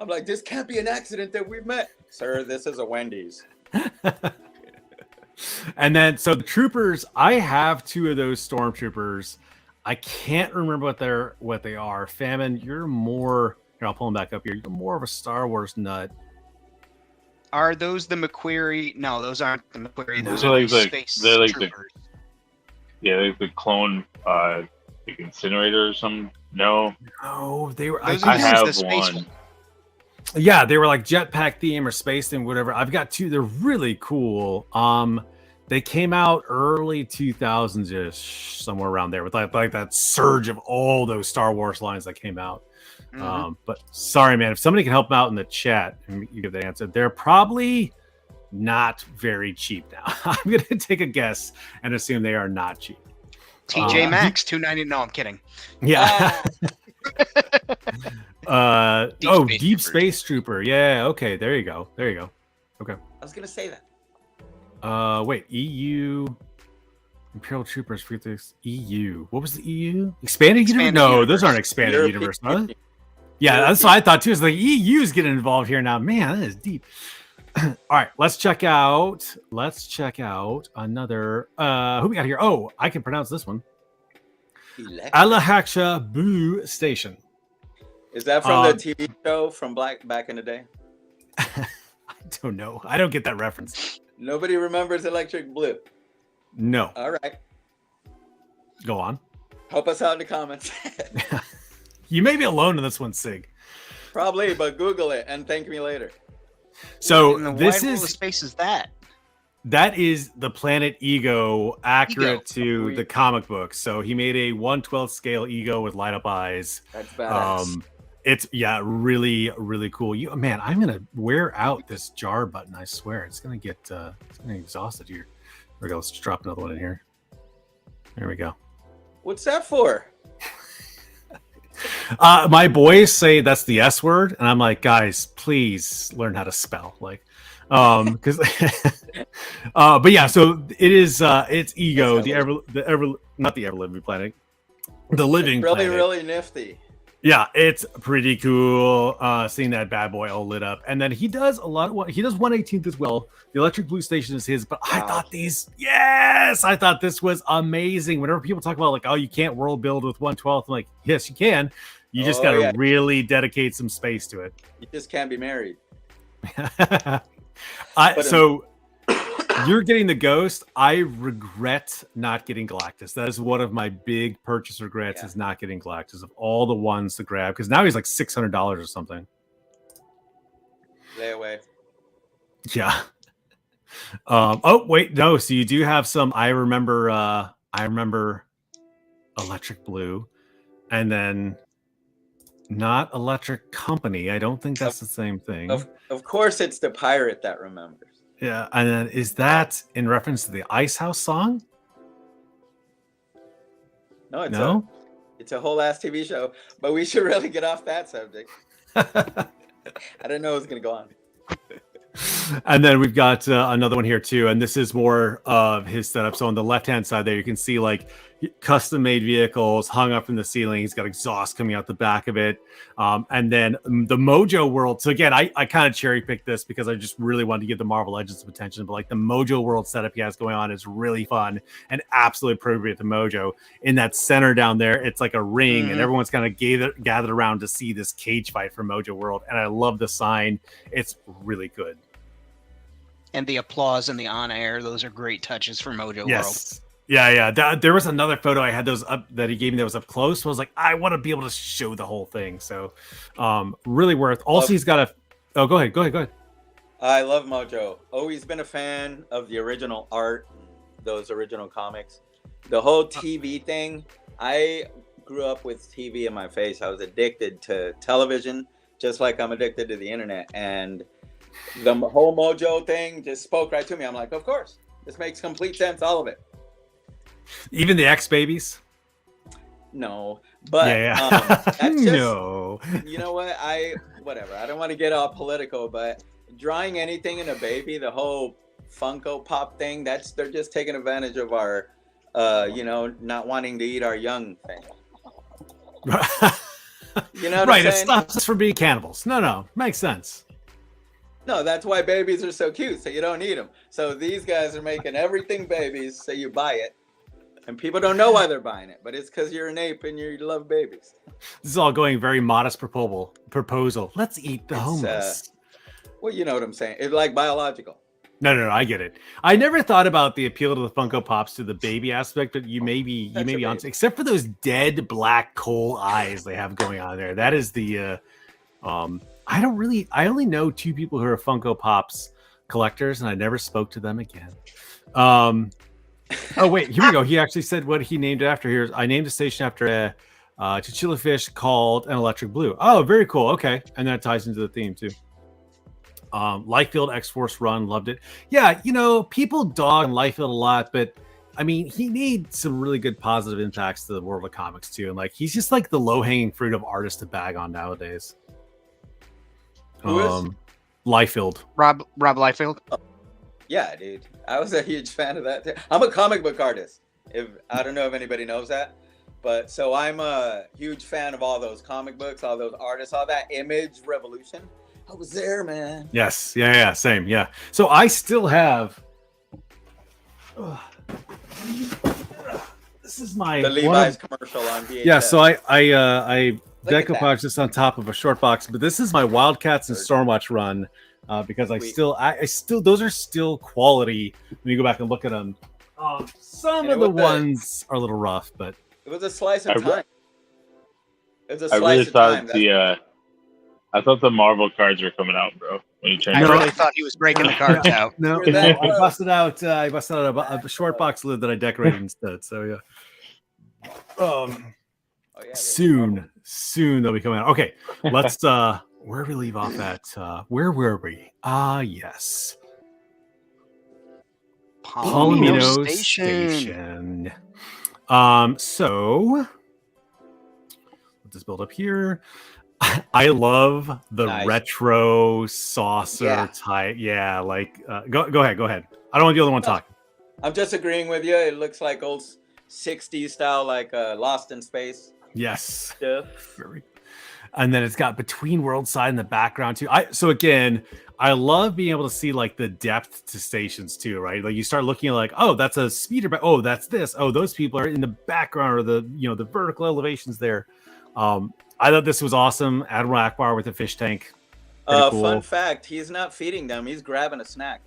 I'm like, this can't be an accident that we've met, sir. This is a Wendy's. And then, so the troopers, I have two of those stormtroopers. I can't remember what they are. Famine, you're more. Here, I'll pull them back up here. You're more of a Star Wars nut. Are those the McQuarrie? No, those aren't the McQuarrie. Those are are like the space they're like troopers. like the clone, like incinerator or something. No, they were. Those I are have the space one. Yeah, they were like jetpack theme or space theme, whatever. I've got two. They're really cool. They came out early 2000s-ish, somewhere around there, with like that surge of all those Star Wars lines that came out. Mhm. But sorry, man, if somebody can help them out in the chat and you give the answer, they're probably not very cheap now. I'm gonna take a guess and assume they are not cheap. TJ Maxx, $2.90. No, I'm kidding. Yeah. Deep Space Space Trooper. Yeah. Okay. There you go. Okay. I was gonna say that. Wait. EU Imperial Troopers for this EU. What was the EU? Expanded universe? No, Universe. those aren't expanded European universe, huh? Union. Yeah, that's what I thought too. It's like EU's getting involved here now. Man, that is deep. All right, let's check out another who we got here. Oh, I can pronounce this one. Alahaksha Boo Station. Is that from the TV show from back in the day? I don't know. I don't get that reference. Nobody remembers Electric Blue. No. All right. Go on. Help us out in the comments. You may be alone in this one, Sig. Probably, but Google it and thank me later. So this is the space is that. That is the planet Ego, accurate to the comic book. So he made a 1/12 scale Ego with light up eyes. That's badass. It's really, really cool. Man, I'm gonna wear out this jar button. I swear, it's gonna get exhausted here. There we go. Let's drop another one in here. There we go. What's that for? My boys say that's the S word, and I'm like, guys, please learn how to spell. Like, because, but yeah. So it is. It's Ego, not the ever living planet, the living really, planet. really nifty. Yeah, it's pretty cool seeing that bad boy all lit up. And then he does a lot of he does 1/18 as well. The Electric Blue Station is his, but I thought I thought this was amazing. Whenever people talk about like, oh, you can't world build with 1/12, I'm like, yes, you can. You just got to really dedicate some space to it. You just can't be married. So you're getting the Ghost. I regret not getting Galactus. That is one of my big purchase regrets is not getting Galactus of all the ones to grab, because now he's like $600 or something. Lay away. Yeah. Oh wait, no. So you do have some. I remember Electric Blue, and then not Electric Company. I don't think that's the same thing. Of course, it's the pirate that remembers. Yeah, and then is that in reference to the Ice House song? No, it's a whole ass TV show, but we should really get off that subject. I didn't know it was gonna go on. And then we've got another one here too, and this is more of his setup. So on the left-hand side there, you can see like custom-made vehicles hung up in the ceiling. He's got exhaust coming out the back of it, and then the Mojo World. So again, I kind of cherry-picked this because I just really wanted to give the Marvel Legends some attention. But like the Mojo World setup he has going on is really fun and absolutely appropriate to Mojo. In that center down there, it's like a ring, and everyone's kind of gathered around to see this cage fight for Mojo World. And I love the sign; it's really good. And the applause and the on air, those are great touches for Mojo World. Yeah. There was another photo I had those up that he gave me that was up close. So I was like, I want to be able to show the whole thing. So really worth. Also, he's got go ahead. I love Mojo. Always been a fan of the original art, those original comics. The whole TV thing, I grew up with TV in my face. I was addicted to television, just like I'm addicted to the internet. And the whole Mojo thing just spoke right to me. I'm like, of course, this makes complete sense, all of it. Even the X babies? No, but that's just, no. You know what? Whatever. I don't want to get all political, but drawing anything in a baby, the whole Funko Pop thing, they're just taking advantage of our, not wanting to eat our young thing. You know what I'm saying? It stops us from being cannibals. No, makes sense. No, that's why babies are so cute, so you don't eat them. So these guys are making everything babies, so you buy it. And people don't know why they're buying it, but it's because you're an ape and you love babies. This is all going very modest proposal. Let's eat the homeless. Well, you know what I'm saying. It's like biological. No, I get it. I never thought about the appeal to the Funko Pops to the baby aspect, but you may be on, except for those dead black coal eyes they have going on there. That is the I only know two people who are Funko Pops collectors, and I never spoke to them again. Oh wait, here we go. He actually said what he named it after. Here, I named the station after a chinchilla fish called an Electric Blue. Oh, very cool. Okay, and that ties into the theme too. Liefeld X-Force Run, loved it. Yeah, people dog Liefeld a lot, but I mean, he made some really good positive impacts to the world of comics too. And like, he's just like the low-hanging fruit of artists to bag on nowadays. Who is? Liefeld. Rob Liefeld. Yeah, dude. I was a huge fan of that too. I'm a comic book artist. I don't know if anybody knows that, but so I'm a huge fan of all those comic books, all those artists, all that image revolution. I was there, man. Yes. Yeah. Same. Yeah. So I still have. This is my The Levi's commercial on VHS. Yeah. So I Look at that. decoupage this on top of a short box, but this is my Wildcats and Stormwatch run because I still those are still quality when you go back and look at them. Some of the ones are a little rough, but it was a slice of time. It was a I slice really of thought time. I thought the Marvel cards were coming out, bro. When you turned I it really on. thought he was breaking the cards out. No, You're that I close. busted out a short box lid that I decorated instead. So yeah. Oh, yeah, Soon they'll be coming out. Okay, let's where we leave off at where were we? Yes. Palomino Station. So let's just build up here. I love the retro saucer type. Yeah, like go ahead. I don't want the other one talking. I'm just agreeing with you. It looks like old 60s style, like Lost in Space. Yes. Stuff. And then it's got Between Worlds side in the background too. So again, I love being able to see like the depth to stations too, right? Like you start looking at like, oh, that's a speeder, but oh, that's this. Oh, those people are in the background or the the vertical elevations there. I thought this was awesome. Admiral Akbar with a fish tank. Cool. Fun fact: he's not feeding them; he's grabbing a snack.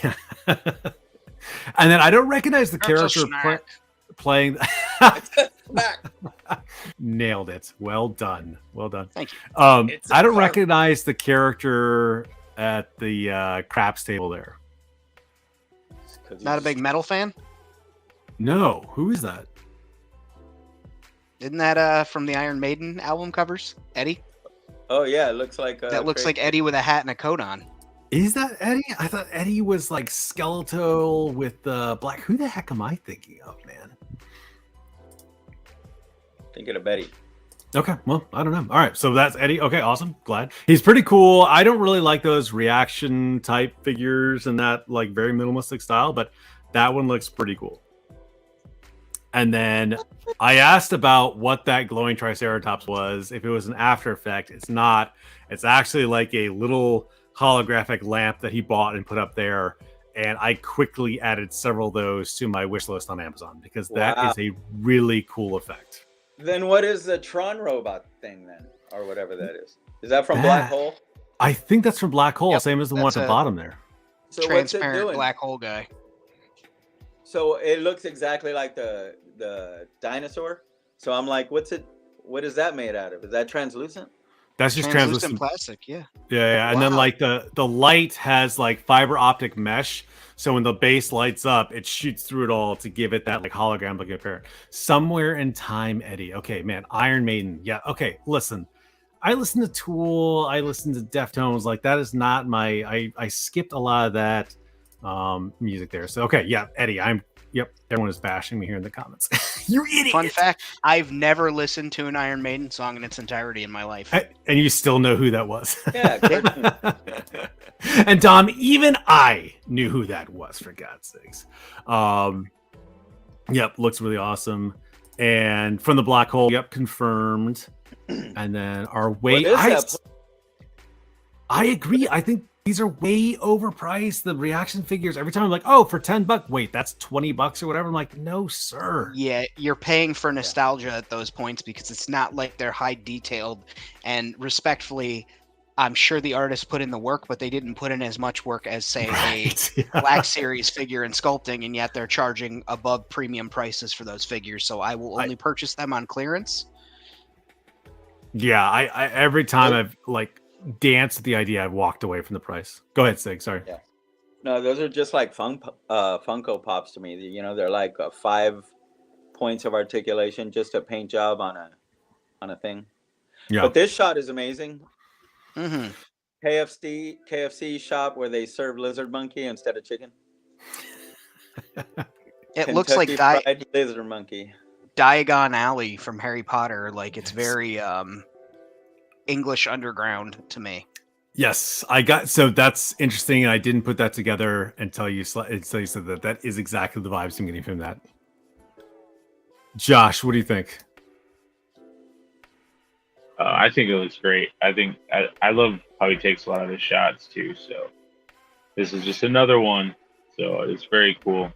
And then I don't recognize the character playing. Nailed it. Well done. Thank you. I don't recognize the character at the craps table there. Not a big metal fan? No. Who is that? Isn't that from the Iron Maiden album covers? Eddie? Oh yeah, it looks like that looks like Eddie with a hat and a coat on. Is that Eddie? I thought Eddie was like skeletal with black. Who the heck am I thinking of, man? Thinking of Eddie. Okay, well, I don't know. All right, so that's Eddie. Okay, awesome. Glad. He's pretty cool. I don't really like those reaction type figures and that like very minimalistic style, but that one looks pretty cool. And then I asked about what that glowing Triceratops was, if it was an After Effect. It's not. It's actually like a little holographic lamp that he bought and put up there. And I quickly added several of those to my wish list on Amazon because that is a really cool effect. Then what is the Tron robot thing then? Or whatever that is? Is that from Black Hole? I think that's from Black Hole, Yep, same as the one at the bottom there. So transparent what's it doing? black hole guy. So it looks exactly like the dinosaur. So I'm like, what is that made out of? Is that translucent? That's just translucent plastic, yeah. Yeah. And then like the light has like fiber optic mesh. So when the base lights up, it shoots through it all to give it that like hologram looking appearance. Somewhere in time, Eddie. Okay, man. Iron Maiden. Yeah. Okay. Listen, I listen to Tool. I listen to Deftones. Like that is not my. I skipped a lot of that music there. So okay, yeah, Eddie. Yep. Everyone is bashing me here in the comments. You idiot. Fun fact: I've never listened to an Iron Maiden song in its entirety in my life. And you still know who that was. Yeah. And Dom, even I knew who that was, for God's sakes. Yep, looks really awesome. And from the Black Hole, yep, confirmed. And then our weight. I agree. I think these are way overpriced. The reaction figures, every time I'm like, oh, for $10, wait, that's $20 or whatever. I'm like, no, sir. Yeah, you're paying for nostalgia at those points because it's not like they're high detailed. And respectfully, I'm sure the artist put in the work, but they didn't put in as much work as, say, a Black Series figure in sculpting, and yet they're charging above premium prices for those figures. So I will only purchase them on clearance. Yeah, I every time I've like danced with the idea, I've walked away from the price. Go ahead, Sig. Sorry. Yeah. No, those are just like Funko Pops to me. You know, they're like 5 points of articulation, just a paint job on a thing. Yeah. But this shot is amazing. Mm-hmm. KFC shop where they serve lizard monkey instead of chicken. It looks like fried lizard monkey. Diagon Alley from Harry Potter. Like it's very English underground to me. Yes, so that's interesting, and I didn't put that together until you said that. That is exactly the vibes I'm getting from that. Josh, what do you think? I think it looks great. I love how he takes a lot of his shots too. So this is just another one. So it's very cool.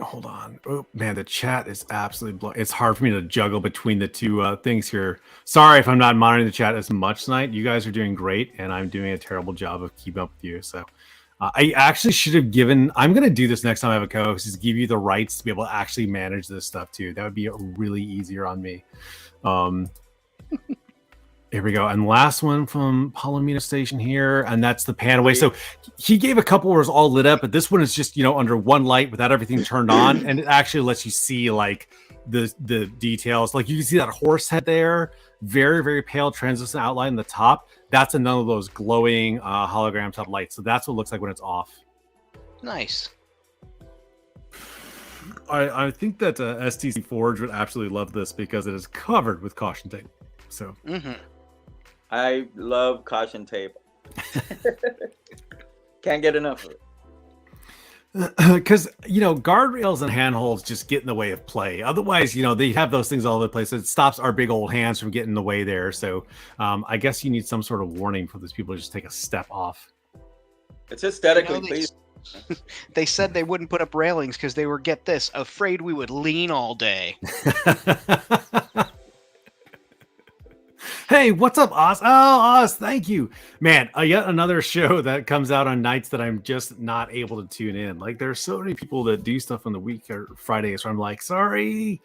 Hold on. Oh man, the chat is absolutely it's hard for me to juggle between the two things here. Sorry if I'm not monitoring the chat as much tonight. You guys are doing great, and I'm doing a terrible job of keeping up with you. So I actually should have given. I'm gonna do this next time I have a co-host, is give you the rights to be able to actually manage this stuff too. That would be really easier on me. Here we go. And last one from Palomino Station here. And that's the pan away. So he gave a couple where it's all lit up, but this one is just, under one light without everything turned on. And it actually lets you see like the details. Like you can see that horse head there. Very, very pale translucent outline in the top. That's another of those glowing hologram type lights. So that's what it looks like when it's off. Nice. I think that STC Forge would absolutely love this because it is covered with caution tape. So. Mm-hmm. I love caution tape. Can't get enough of it. Because guardrails and handholds just get in the way of play. Otherwise, they have those things all over the place. It stops our big old hands from getting in the way there. So I guess you need some sort of warning for those people to just take a step off. It's aesthetically pleasing. They said they wouldn't put up railings because they were, get this, afraid we would lean all day. Hey, what's up, Oz? Oh, Oz, thank you. Man, yet another show that comes out on nights that I'm just not able to tune in. Like, there's so many people that do stuff on the week or Fridays, so I'm like, sorry.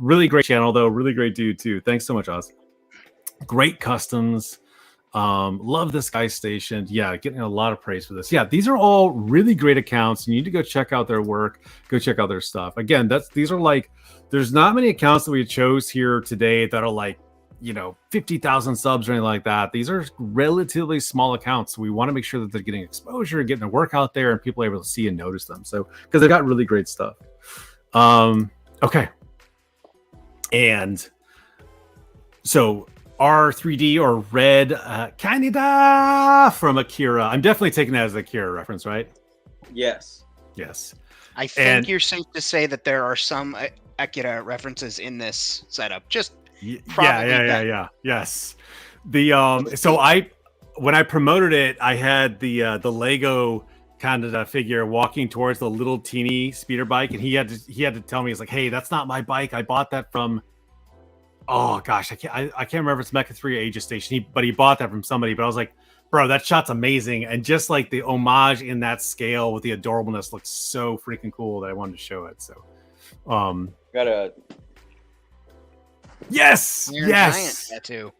Really great channel, though. Really great dude, too. Thanks so much, Oz. Great customs. Love this guy's station. Yeah, getting a lot of praise for this. Yeah, these are all really great accounts. You need to go check out their work. Go check out their stuff. Again, these are like, there's not many accounts that we chose here today that are like, 50,000 subs or anything like that. These are relatively small accounts. So we want to make sure that they're getting exposure, getting their work out there, and people are able to see and notice them. So, because they've got really great stuff. Okay. And so R3D or Red Canada from Akira. I'm definitely taking that as an Akira reference, right? Yes. Yes. I think you're safe to say that there are some Akira references in this setup. Just Yeah. Yes. So when I promoted it, I had the Lego Canada figure walking towards the little teeny speeder bike, and he had to tell me, he's like, hey, that's not my bike. I bought that from, oh gosh, I can't remember if it's Mecha 3 or Aegis Station, but he bought that from somebody. But I was like, bro, that shot's amazing, and just like the homage in that scale with the adorableness looks so freaking cool that I wanted to show it. So, Yes. Giant tattoo.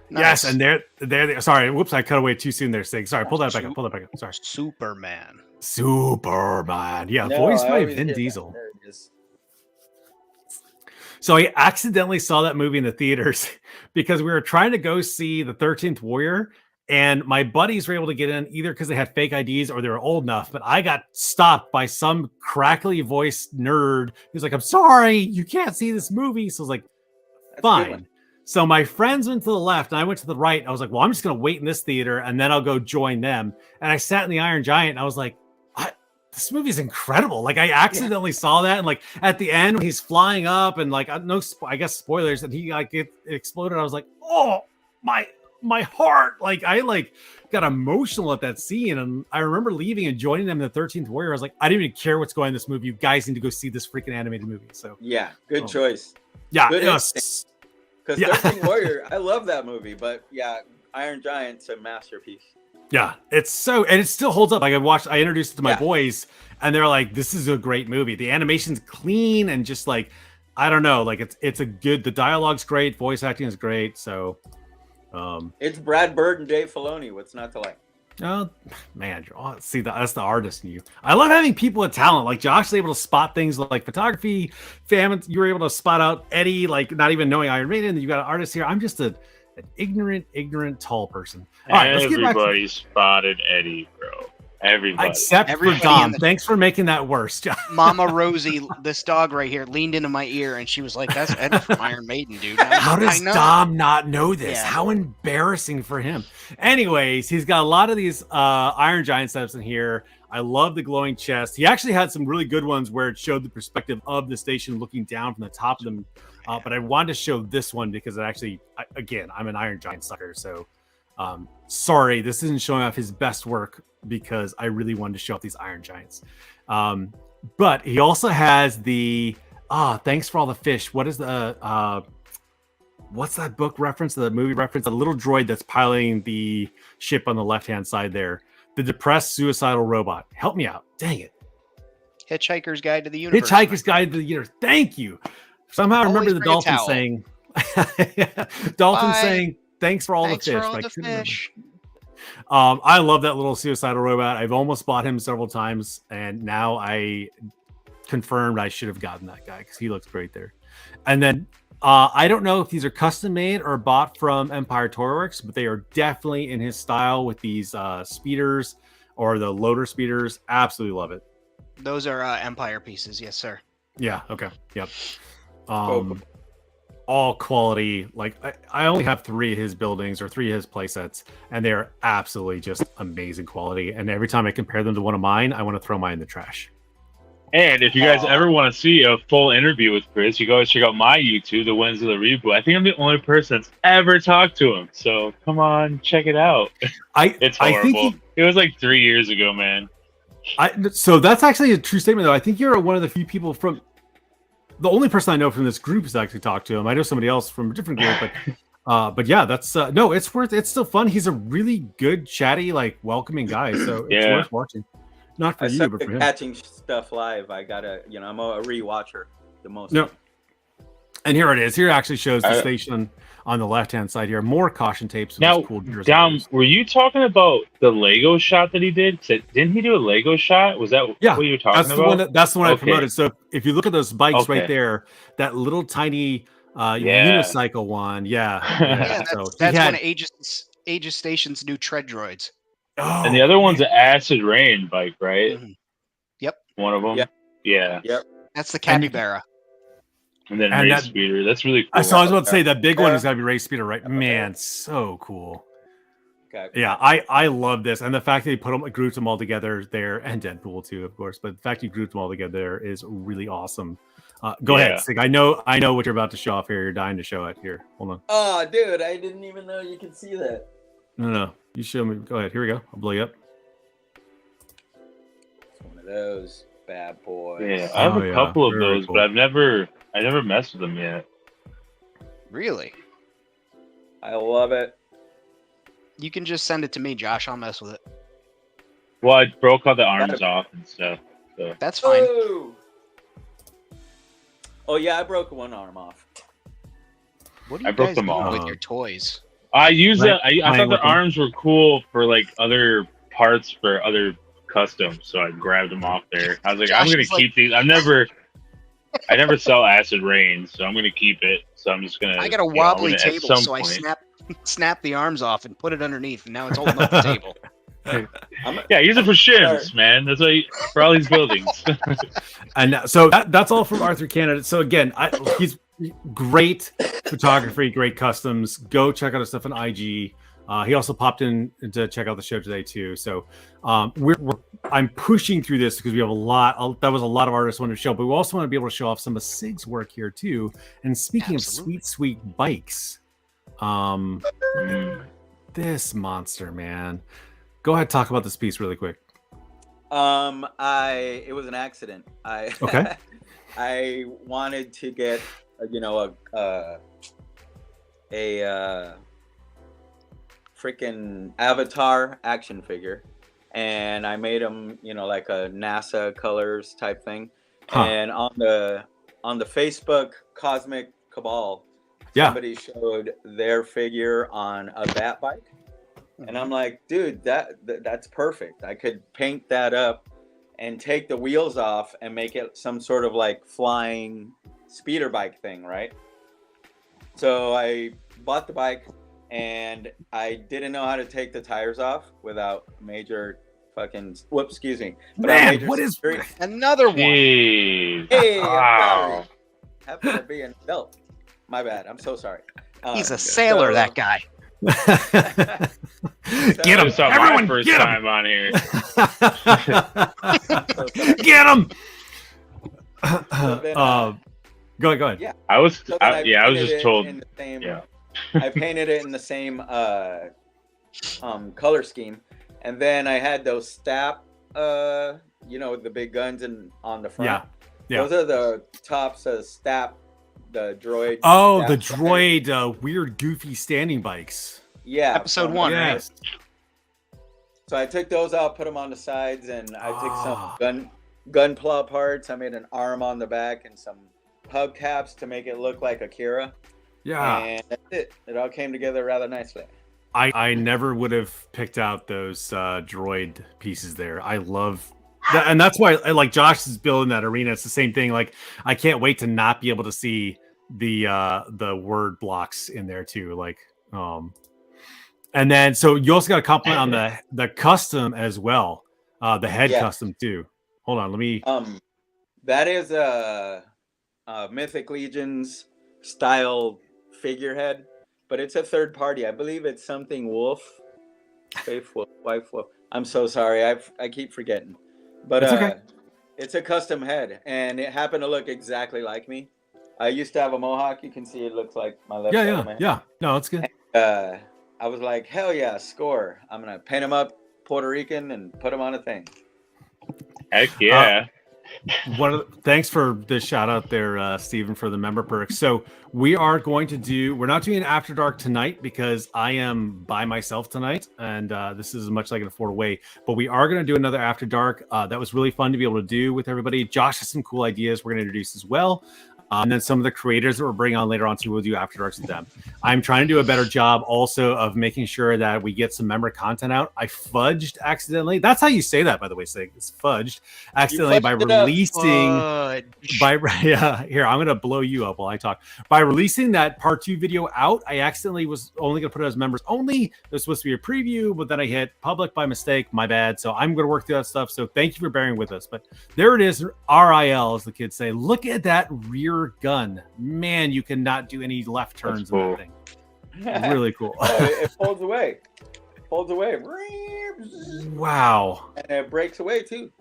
Nice. Yes, and they're sorry. Whoops, I cut away too soon there, Sig. Sorry, pull that back up. Sorry. Superman. Yeah, voiced by Vin Diesel. So I accidentally saw that movie in the theaters because we were trying to go see the 13th Warrior, and my buddies were able to get in either because they had fake IDs or they were old enough, but I got stopped by some crackly voiced nerd who's like, I'm sorry, you can't see this movie. So I was like, fine. So my friends went to the left and I went to the right. I was like, well, I'm just going to wait in this theater and then I'll go join them. And I sat in the Iron Giant and I was like, this movie's incredible. Like I accidentally saw that. And like at the end, when he's flying up and like, I guess spoilers, and he like it exploded. I was like, oh, my heart. Like I got emotional at that scene. And I remember leaving and joining them in the 13th Warrior. I was like, I didn't even care what's going on in this movie. You guys need to go see this freaking animated movie. So yeah, good choice. Yeah, because 13th Warrior, I love that movie, but yeah, Iron Giant's a masterpiece. Yeah, it's so, and it still holds up. Like I introduced it to my boys, and they're like, "This is a great movie. The animation's clean and just like, I don't know, like it's a good. The dialogue's great, voice acting is great. So, it's Brad Bird and Dave Filoni. What's not to like? Oh man, see that's the artist in you. I love having people with talent. Like Josh is able to spot things like photography. Famine, you were able to spot out Eddie, like not even knowing Iron Maiden. You got an artist here. I'm just an ignorant tall person. All right, everybody spotted Eddie, bro. Everybody. Except Everybody for Dom. in the- Thanks for making that worse. Mama Rosie, this dog right here, leaned into my ear and she was like, "That's Eddie from Iron Maiden, dude." And I was How like, does I know. Dom not know this? Yeah. How embarrassing for him. Anyways, he's got a lot of these Iron Giant setups in here. I love the glowing chest. He actually had some really good ones where it showed the perspective of the station looking down from the top of them. But I wanted to show this one because it actually, again, I'm an Iron Giant sucker. So sorry, this isn't showing off his best work because I really wanted to show off these Iron Giants. But he also has the, thanks for all the fish. What is the, what's that book reference, the movie reference? The little droid that's piloting the ship on the left-hand side there. The depressed suicidal robot. Help me out. Dang it. Hitchhiker's Guide to the Universe. Hitchhiker's Guide to the Universe. Thank you. Somehow I remember the bring a dolphin towel. saying, dolphin Bye. saying, thanks for all Thanks the fish. for all I the couldn't remember. fish. I love that little suicidal robot. I've almost bought him several times, and now I confirmed I should have gotten that guy because he looks great there. And then I don't know if these are custom made or bought from Empire Toy Works, but they are definitely in his style with these speeders or the loader speeders. Absolutely love it. Those are Empire pieces, yes, sir. Yeah. Okay. Yep. All quality. Like I only have 3 of his buildings or 3 of his play sets, and they're absolutely just amazing quality. And every time I compare them to one of mine, I want to throw mine in the trash. And if you guys ever want to see a full interview with Chris, you go check out my YouTube, the Wentzillah Reboot. I think I'm the only person that's ever talked to him. So come on, check it out. It's horrible. It was like 3 years ago, man. So that's actually a true statement, though. I think you're one of the few people from the only person I know from this group has actually talked to him. I know somebody else from a different group, but yeah, that's no, it's still fun. He's a really good, chatty, like welcoming guy. So it's worth watching. Not for you, but for him. Catching stuff live, I gotta, I'm a rewatcher the most. No. And here it is. Here it actually shows the station on the left-hand side here. More caution tapes. Now, Dom, were you talking about the Lego shot that he did? Didn't he do a Lego shot? Was that what you were talking about? That's the one I promoted. So if you look at those bikes right there, that little tiny unicycle one, that's one of Aegis Station's new tread droids. Oh, and the other one's an Acid Rain bike, right? Mm-hmm. Yep. One of them? Yeah. Yep. That's the Capybara. And then Race Speeder. That's really cool. So I was about to say that big one is got to be Race Speeder, right? Man, so cool. Okay. Yeah, I love this. And the fact that he grouped them all together there, and Deadpool too, of course. But the fact he grouped them all together there is really awesome. Go ahead, Sig. I know what you're about to show off here. You're dying to show it. Here, hold on. Oh, dude, I didn't even know you could see that. No. You show me. Go ahead. Here we go. I'll blow you up. It's one of those bad boys. Yeah, I have a couple of those, cool. But I never messed with them yet. Really? I love it. You can just send it to me, Josh. I'll mess with it. Well, I broke all the arms off and stuff. So. That's fine. Oh yeah, I broke one arm off. What do you guys do with your toys? I use that. I thought the arms were cool for like other parts for other customs, so I grabbed them off there. I was like, I'm gonna keep these. I never sell Acid Rain, so I'm gonna keep it. So I'm just gonna. I got a wobbly table, so I snap the arms off and put it underneath, and now it's holding up the table. Yeah, use it for shims, man. That's why for all these buildings. And so that's all from Arthur Canada. So again, he's great photography, great customs. Go check out his stuff on IG. He also popped in to check out the show today too. So I'm pushing through this because we have a lot. That was a lot of artists wanted to show, but we also want to be able to show off some of Sig's work here too. And speaking of sweet bikes, this monster, man. Go ahead, talk about this piece really quick. It was an accident. I wanted to get a freaking Avatar action figure, and I made them, like a NASA colors type thing. And on the Facebook Cosmic Cabal, somebody showed their figure on a bat bike. And I'm like, dude, that's perfect. I could paint that up and take the wheels off and make it some sort of like flying speeder bike thing, right? So I bought the bike, and I didn't know how to take the tires off without major fucking whoops, excuse me. But Man, what is Another one. Jeez. Hey, Wow. I'm sorry. Happen to be an adult. My bad. I'm so sorry. He's a sailor, that guy. Get him! This is my Everyone, first get him! time on here. Get him! So then, Go ahead. Yeah. I was So then I was painted just it told. in the same, Yeah. I painted it in the same color scheme, and then I had those stap, with the big guns and on the front. Yeah. Those are the tops of stap, the droid. Oh, stap the slide. droid, weird, goofy standing bikes. Yeah. Episode from- 1, right? Yes. So I took those out, put them on the sides, and I took Ah. some gunpla parts. I made an arm on the back and some hubcaps to make it look like Akira. Yeah. And that's it. It all came together rather nicely. I never would have picked out those droid pieces there. I love that, and that's why like Josh is building that arena. It's the same thing. Like I can't wait to not be able to see the word blocks in there too. Like and then so you also got a compliment on the custom as well. The head Yeah. custom too. Hold on, let me. That is a Mythic Legions style figurehead, but it's a third party. I believe it's something Wolf, Faith Wolf, Wife Wolf. I'm so sorry. I keep forgetting, but It's okay. it's a custom head, and it happened to look exactly like me. I used to have a mohawk. You can see it looks like my left side of my head. Yeah. No, it's good. I was like, hell yeah, score. I'm gonna paint him up Puerto Rican and put him on a thing. Heck yeah. Thanks for the shout out there, Stephen, for the member perks. So we're not doing an after dark tonight because I am by myself tonight, and this is as much as I can afford away. But we are going to do another after dark. That was really fun to be able to do with everybody. Josh has some cool ideas we're going to introduce as well. And then some of the creators that we're bringing on later on too, we'll do after darks with them. I'm trying to do a better job also of making sure that we get some member content out. I fudged accidentally. That's how you say that, by the way, Sig. It's fudged accidentally by releasing. Here, I'm gonna blow you up while I talk. By releasing that part 2 video out, I accidentally was only gonna put it as members only. It was supposed to be a preview, but then I hit public by mistake. My bad. So I'm gonna work through that stuff. So thank you for bearing with us. But there it is, RIL, as the kids say. Look at that rear gun, man. You cannot do any left turns in that thing. Really cool. It folds away. Wow. And it breaks away too.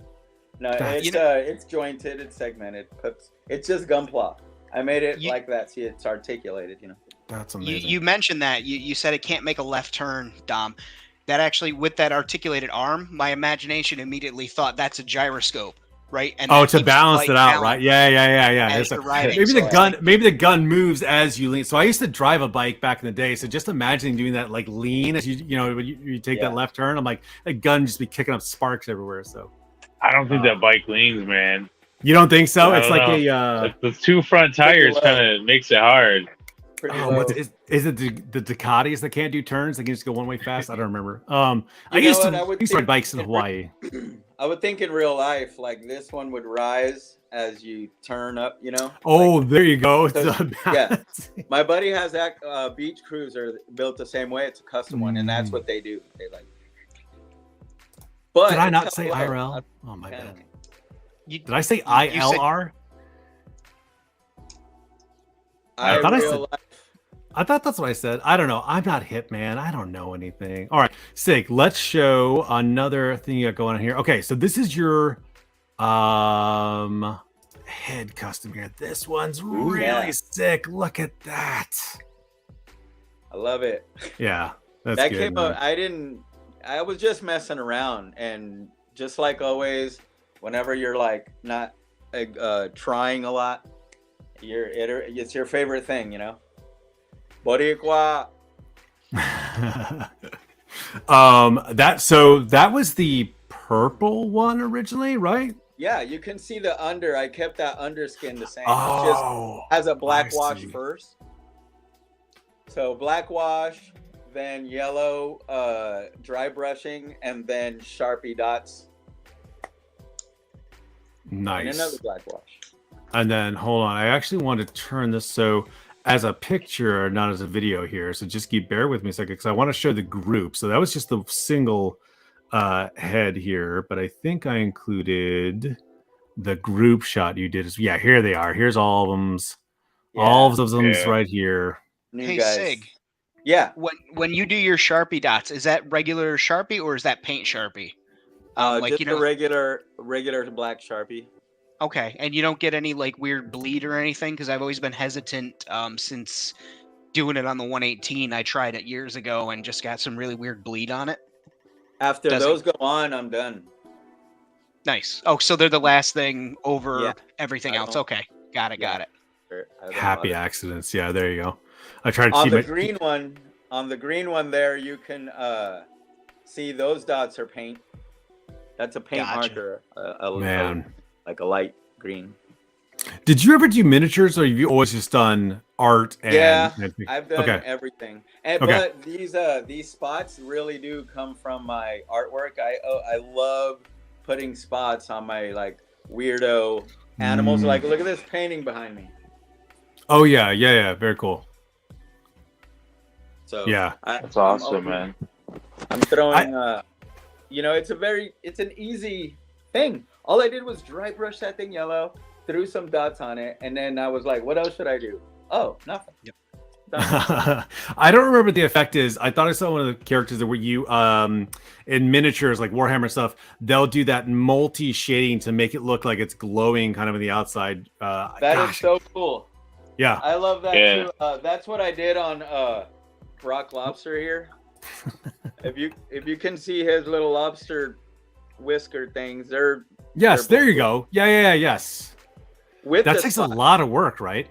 No, That's- it's jointed, it's segmented. It's just gunpla. I made it like that. See, it's articulated. That's amazing. You mentioned that. You said it can't make a left turn, Dom. That actually, with that articulated arm, my imagination immediately thought that's a gyroscope. Right. And to balance it out, right? Yeah. As you're riding, maybe the gun moves as you lean. So I used to drive a bike back in the day. So just imagining doing that, like lean as you take that left turn. I'm like, a gun just be kicking up sparks everywhere. So I don't think that bike leans, man. you don't think so? I It's don't like know. Like the 2 front tires kind of makes it hard. Is it the Ducatis that can't do turns? They can just go one way fast. I don't remember. I You used know to what? I would ride think- bikes in Hawaii. I would think in real life, like this one would rise as you turn up. Oh, there you go. So, It's yeah. My buddy has that beach cruiser built the same way. It's a custom one, and that's what they do. They like. But Did I not it's say hella IRL? low. Oh my bad. Did I say ILR? I thought I said- life. I thought that's what I said. I don't know. I'm not hip, man. I don't know anything. All right, Sig, let's show another thing you got going on here. Okay, so this is your head custom here. This one's really sick. Look at that. I love it. Yeah, that's That good. came man. up. I was just messing around, and just like always, whenever you're like not trying a lot, it's your favorite thing, Boricua. that was the purple one originally, right? Yeah, you can see the under. I kept that underskin the same. It Oh, just has a black I wash see. first. So black wash, then yellow dry brushing, and then Sharpie dots, and nice. another black wash. And then hold on, I actually want to turn this so as a picture, not as a video here. So just bear with me a second because I want to show the group. So that was just the single head here, but I think I included the group shot you did. Yeah, here they are. Here's all of them. All of them Yeah. right here. New Hey, guys. Sig. Yeah. When you do your Sharpie dots, is that regular Sharpie or is that paint Sharpie? Just a regular black Sharpie. Okay, and you don't get any like weird bleed or anything, because I've always been hesitant since doing it on the 118. I tried it years ago and just got some really weird bleed on it. After those go on, I'm done. Nice. Oh, so they're the last thing over everything else. Okay, got it. Happy accidents. Yeah, there you go. I tried to on keep the it. green one. On the green one there, you can see those dots are paint. That's a paint marker. Like a light green. Did you ever do miniatures, or have you always just done art? And I've done everything. And but these spots really do come from my artwork. I love putting spots on my like weirdo animals. Like, look at this painting behind me. Oh yeah, very cool. So that's awesome, man. I'm throwing. It's an easy thing. All I did was dry brush that thing yellow, threw some dots on it, and then I was like, what else should I do? Oh, nothing. Yep. I don't remember what the effect is. I thought I saw one of the characters that were you in miniatures, like Warhammer stuff. They'll do that multi shading to make it look like it's glowing kind of on the outside. That is so cool. Yeah, I love that too. That's what I did on Rock Lobster here. if you can see his little lobster whisker things, there you go. Yes. That takes a lot of work, right?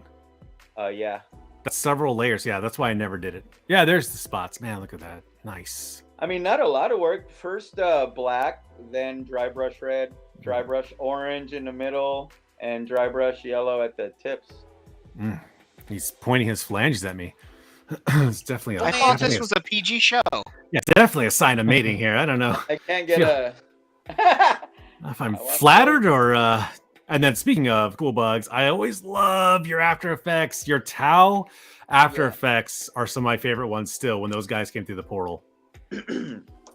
Yeah. That's several layers. Yeah, that's why I never did it. Yeah, there's the spots. Man, look at that. Nice. I mean, not a lot of work. First black, then dry brush red, dry brush orange in the middle, and dry brush yellow at the tips. He's pointing his phalanges at me. It's definitely. I thought this was a PG show. Yeah, definitely a sign of mating here. I don't know. I can't get if I'm flattered or. And then speaking of cool bugs, I always love your After Effects. Your Tau After Effects are some of my favorite ones still when those guys came through the portal.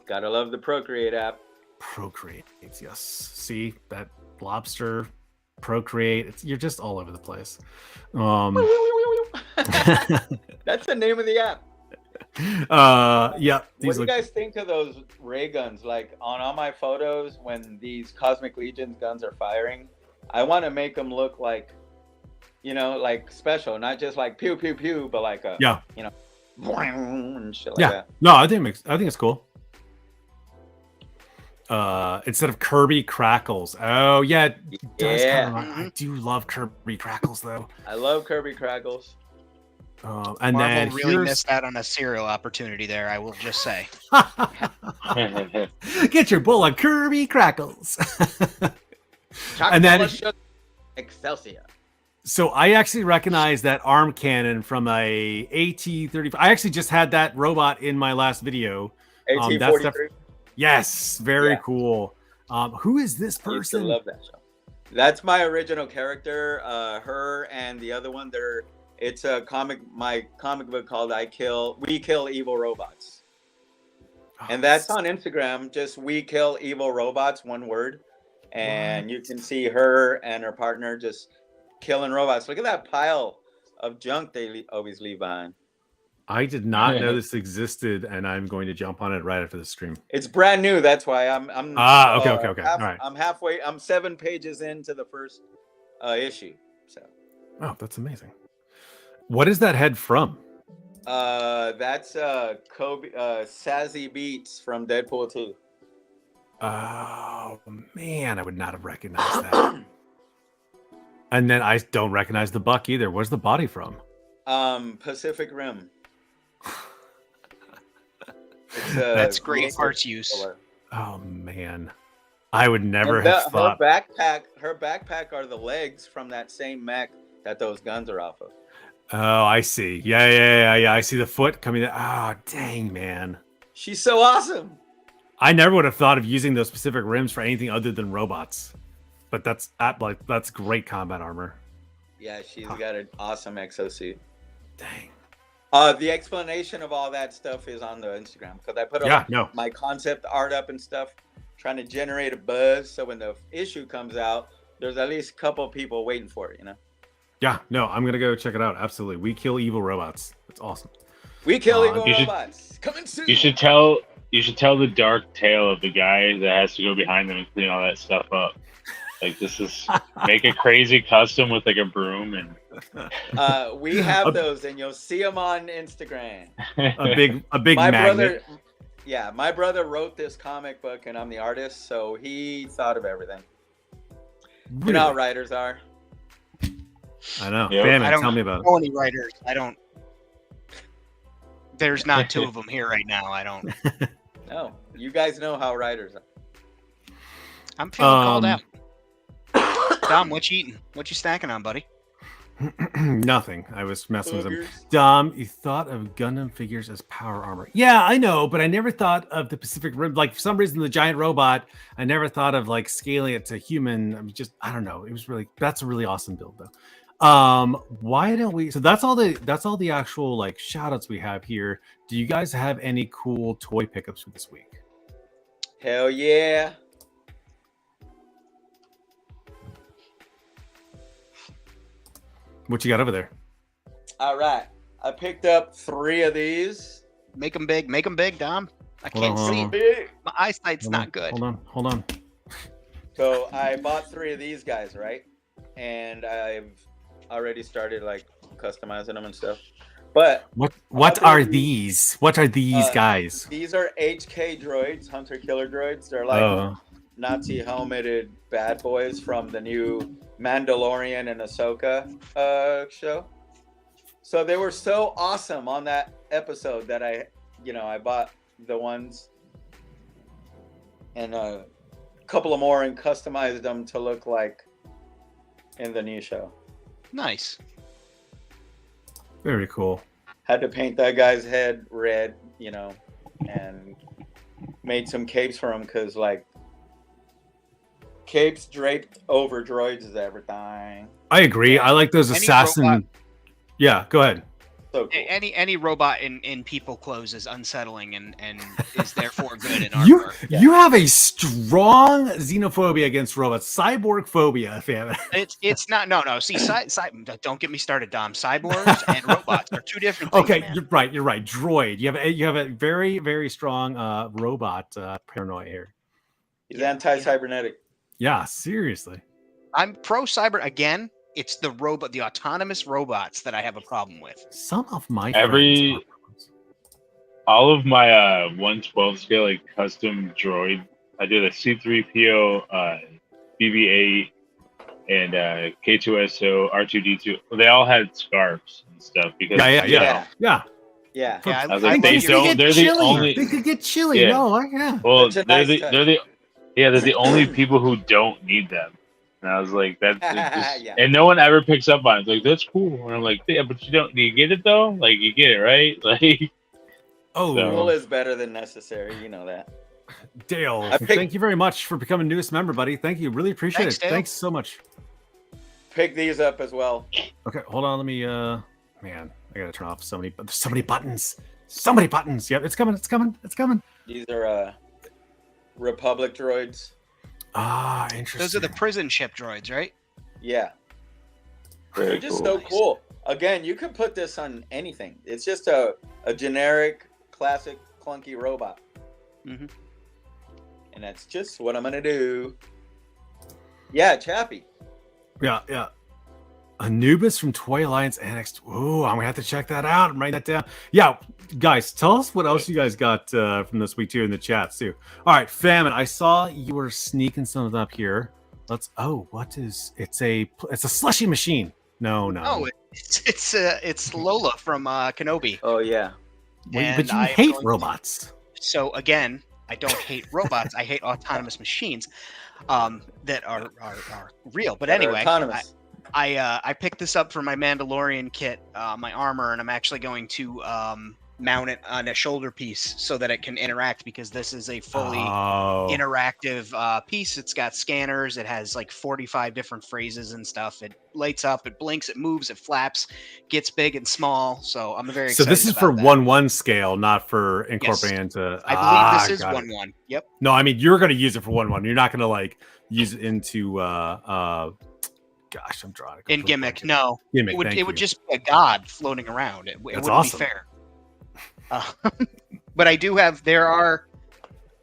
Gotta love the Procreate app. Procreate, yes. See that lobster Procreate. You're just all over the place. That's the name of the app. Yeah. What do you guys think of those ray guns? Like on all my photos, when these Cosmic Legions guns are firing, I want to make them look like, like special, not just like pew pew pew, but like a and shit like that. No, I think it's cool. Instead of Kirby Crackles. Oh yeah, it does I do love Kirby Crackles though. I love Kirby Crackles. And Marvel then really missed out on a cereal opportunity there, I will just say. Get your bowl of Kirby Crackles. And then Excelsior. So I actually recognize that arm cannon from a AT-35. I actually just had that robot in my last video. AT-43. Yes, very cool. Who is this person? I love that show. That's my original character. Her and the other one. It's a my comic book called We Kill Evil Robots. And that's on Instagram, just We Kill Evil Robots, one word. And you can see her and her partner just killing robots. Look at that pile of junk they always leave behind. I did not know this existed, and I'm going to jump on it right after the stream. It's brand new. That's why I'm okay. All right. I'm 7 pages into the first issue. So. Oh, that's amazing. What is that head from? That's Kobe Sassy Beats from Deadpool 2. Oh man, I would not have recognized that. And then I don't recognize the buck either. Where's the body from? Pacific Rim. That's great parts use. Oh man, I would never have thought. Her backpack are the legs from that same mech that those guns are off of. Oh, I see. Yeah. I see the foot coming. Oh, dang, man. She's so awesome. I never would have thought of using those specific rims for anything other than robots. But that's great combat armor. Yeah, she's got an awesome exosuit. Dang. The explanation of all that stuff is on the Instagram because I put my concept art up and stuff, trying to generate a buzz. So when the issue comes out, there's at least a couple of people waiting for it, you know? Yeah, no, I'm going to go check it out. Absolutely. We kill evil robots. That's awesome. We kill evil robots. Coming soon. You should tell the dark tale of the guy that has to go behind them and clean all that stuff up. Like, this is make a crazy custom with like a broom and. We have those, and you'll see them on Instagram. A big magnet. My brother wrote this comic book, and I'm the artist, so he thought of everything. Really? You know how writers are. I know. Yep. Famine, I don't tell me about know any writers. I don't. There's not two of them here right now. I don't. No, you guys know how writers are. I'm feeling called out. Dom, what you eating? What you snacking on, buddy? Nothing. I was messing with him. Dom, you thought of Gundam figures as power armor. Yeah, I know, but I never thought of the Pacific Rim. Like, for some reason, the giant robot, I never thought of like scaling it to human. I don't know. It was that's a really awesome build though. Why don't we? So that's all the actual like shout outs we have here. Do you guys have any cool toy pickups for this week? Hell yeah. What you got over there? All right. I picked up 3 of these. Make them big, Dom. I can't Hold see. on. My eyesight's not good. Hold on. So I bought 3 of these guys, right? And I've already started like customizing them and stuff. But what are these? What are these guys? These are HK droids, hunter killer droids. They're like Nazi helmeted bad boys from the new Mandalorian and Ahsoka show. So they were so awesome on that episode that I bought the ones and a couple of more and customized them to look like in the new show. Nice. Very cool. Had to paint that guy's head red, and made some capes for him because like capes draped over droids is everything. I agree. I like those assassin. Yeah, go ahead. So cool. Any robot in people clothes is unsettling and is therefore good in You artwork. you have a strong xenophobia against robots, cyborg phobia, fam. It's not no. See, don't get me started, Dom. Cyborgs and robots are two different things. Okay, man. you're right. Droid. You have a very very strong robot paranoia here. He's anti-cybernetic. Yeah, seriously. I'm pro cyber again. It's the autonomous robots that I have a problem with. Some of my all of my 1/12 scale like custom droid. I did a C3PO, BB-8, and K2SO, R2D2. They all had scarves and stuff because Yeah. I was like, they don't. They're the only. They could get chilly. Yeah. No, yeah. Well, they're the only people who don't need them. And I was like, that's just, and no one ever picks up on it. It's like, that's cool. And I'm like, yeah, but do you get it though? Like, you get it, right? Like, Cool is better than necessary. You know that. Dale, thank you very much for becoming newest member, buddy. Thank you. Really appreciate it. Dale. Thanks so much. Pick these up as well. Okay, hold on. Let me, man, I gotta turn off so many buttons. So many buttons. Yep, it's coming. These are Republic droids. Ah, interesting. Those are the prison ship droids, right? Yeah. Very They're just cool. so cool. Again, you could put this on anything. It's just a generic, classic, clunky robot. Mm-hmm. And that's just what I'm gonna do. Yeah, Chappie. Yeah. Anubis from Toy Alliance Annexed. Ooh, I'm gonna have to check that out. I'm writing that down. Yeah, guys, tell us what else you guys got from this week too in the chats too. All right, Famine. I saw you were sneaking something up here. It's a slushy machine. No. Oh, it's Lola from Kenobi. Oh yeah. But you hate robots. So again, I don't hate robots. I hate autonomous machines that are real. But anyway, autonomous. I picked this up for my Mandalorian kit, my armor, and I'm actually going to mount it on a shoulder piece so that it can interact, because this is a fully interactive piece. It's got scanners. It has like 45 different phrases and stuff. It lights up, it blinks, it moves, it flaps, gets big and small. So I'm very excited. So this is for 1:1 scale, not for incorporating into. I believe this is 1:1. Yep. No, I mean you're going to use it for 1:1. You're not going to like use it into. Gosh, I'm drawing. In gimmick, no. Gimmick, it would just be a god floating around. It wouldn't awesome. be fair. But I do have. There are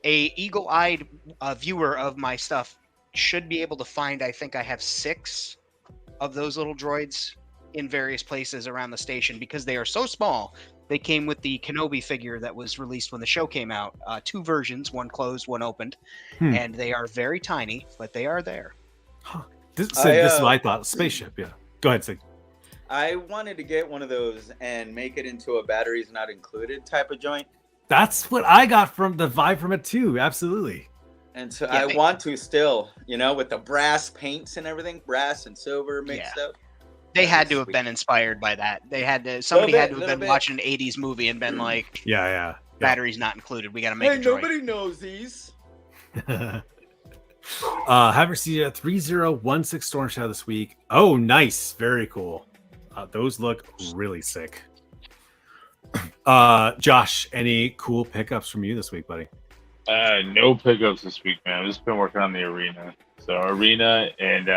a eagle-eyed viewer of my stuff should be able to find. I think I have 6 of those little droids in various places around the station, because they are so small. They came with the Kenobi figure that was released when the show came out. 2 versions, one closed, one opened, and they are very tiny, but they are there. Huh. This is my thought. Spaceship, yeah. Go ahead, Sig. I wanted to get one of those and make it into a batteries not included type of joint. That's what I got from the vibe from it too. Absolutely. And so I want to still, with the brass paints and everything, brass and silver mixed up. They had to have been inspired by that. They had to. Somebody had to have been watching an '80s movie and been like, "Yeah, batteries not included. We got to make a droid." Nobody knows these. Have received a 3016 Storm Shadow this week. Oh, nice. Very cool. Those look really sick. Josh, any cool pickups from you this week, buddy? No pickups this week, man. I've just been working on the arena. So arena and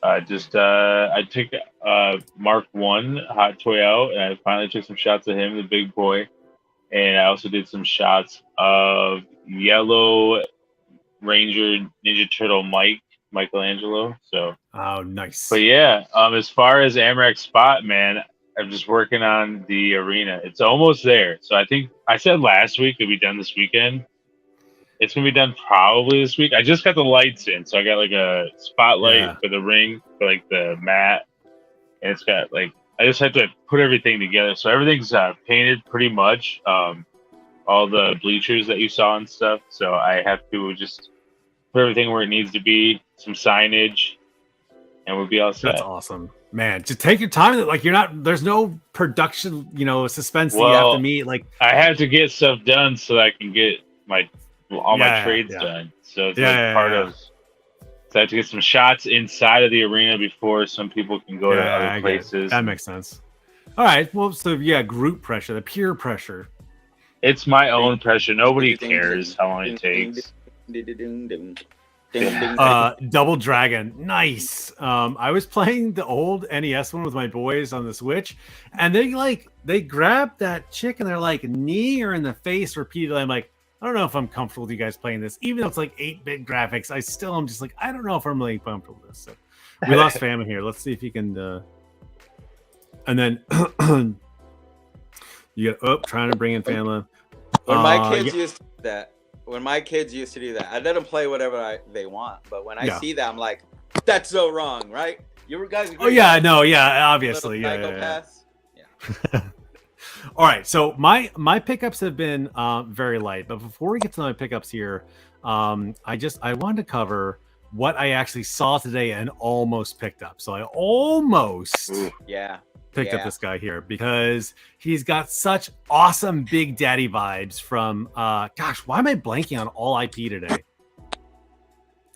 I took Mark 1 Hot Toy out, and I finally took some shots of him, the big boy. And I also did some shots of Yellow Ranger Ninja Turtle Michelangelo. So nice. But yeah, as far as Amrex Spot, man, I'm just working on the arena. It's almost there. So I think I said last week it'll be done this weekend. It's gonna be done probably this week. I just got the lights in, so I got like a spotlight for the ring, for like the mat, and it's got like I just have to put everything together. So everything's painted pretty much. All the bleachers that you saw and stuff. So I have to just put everything where it needs to be, some signage, and we'll be all set. That's awesome, man. Just take your time. Like there's no production, suspense that you have to meet. Like I have to get stuff done so that I can get all my trades done. So it's part of. So I have to get some shots inside of the arena before some people can go to other places. That makes sense. All right. Well, so group pressure, the peer pressure. It's my own pressure. Nobody cares how long it takes. Double Dragon, nice. I was playing the old NES one with my boys on the Switch, and they grab that chick and they're like knee her in the face repeatedly. I'm like, I don't know if I'm comfortable with you guys playing this, even though it's like 8-bit graphics. I still am just like, I don't know if I'm really comfortable with this. So we lost Famine here. Let's see if you can. And then you get trying to bring in Famine. When my kids used to do that. When my kids used to do that, I let them play whatever they want. But when I see that, I'm like, that's so wrong, right? You guys agree? Oh, yeah, no, yeah, obviously. Yeah. All right, so my pickups have been very light. But before we get to my pickups here, I wanted to cover what I actually saw today and almost picked up. So I almost picked up this guy here because he's got such awesome Big Daddy vibes from gosh, why am I blanking on all IP today?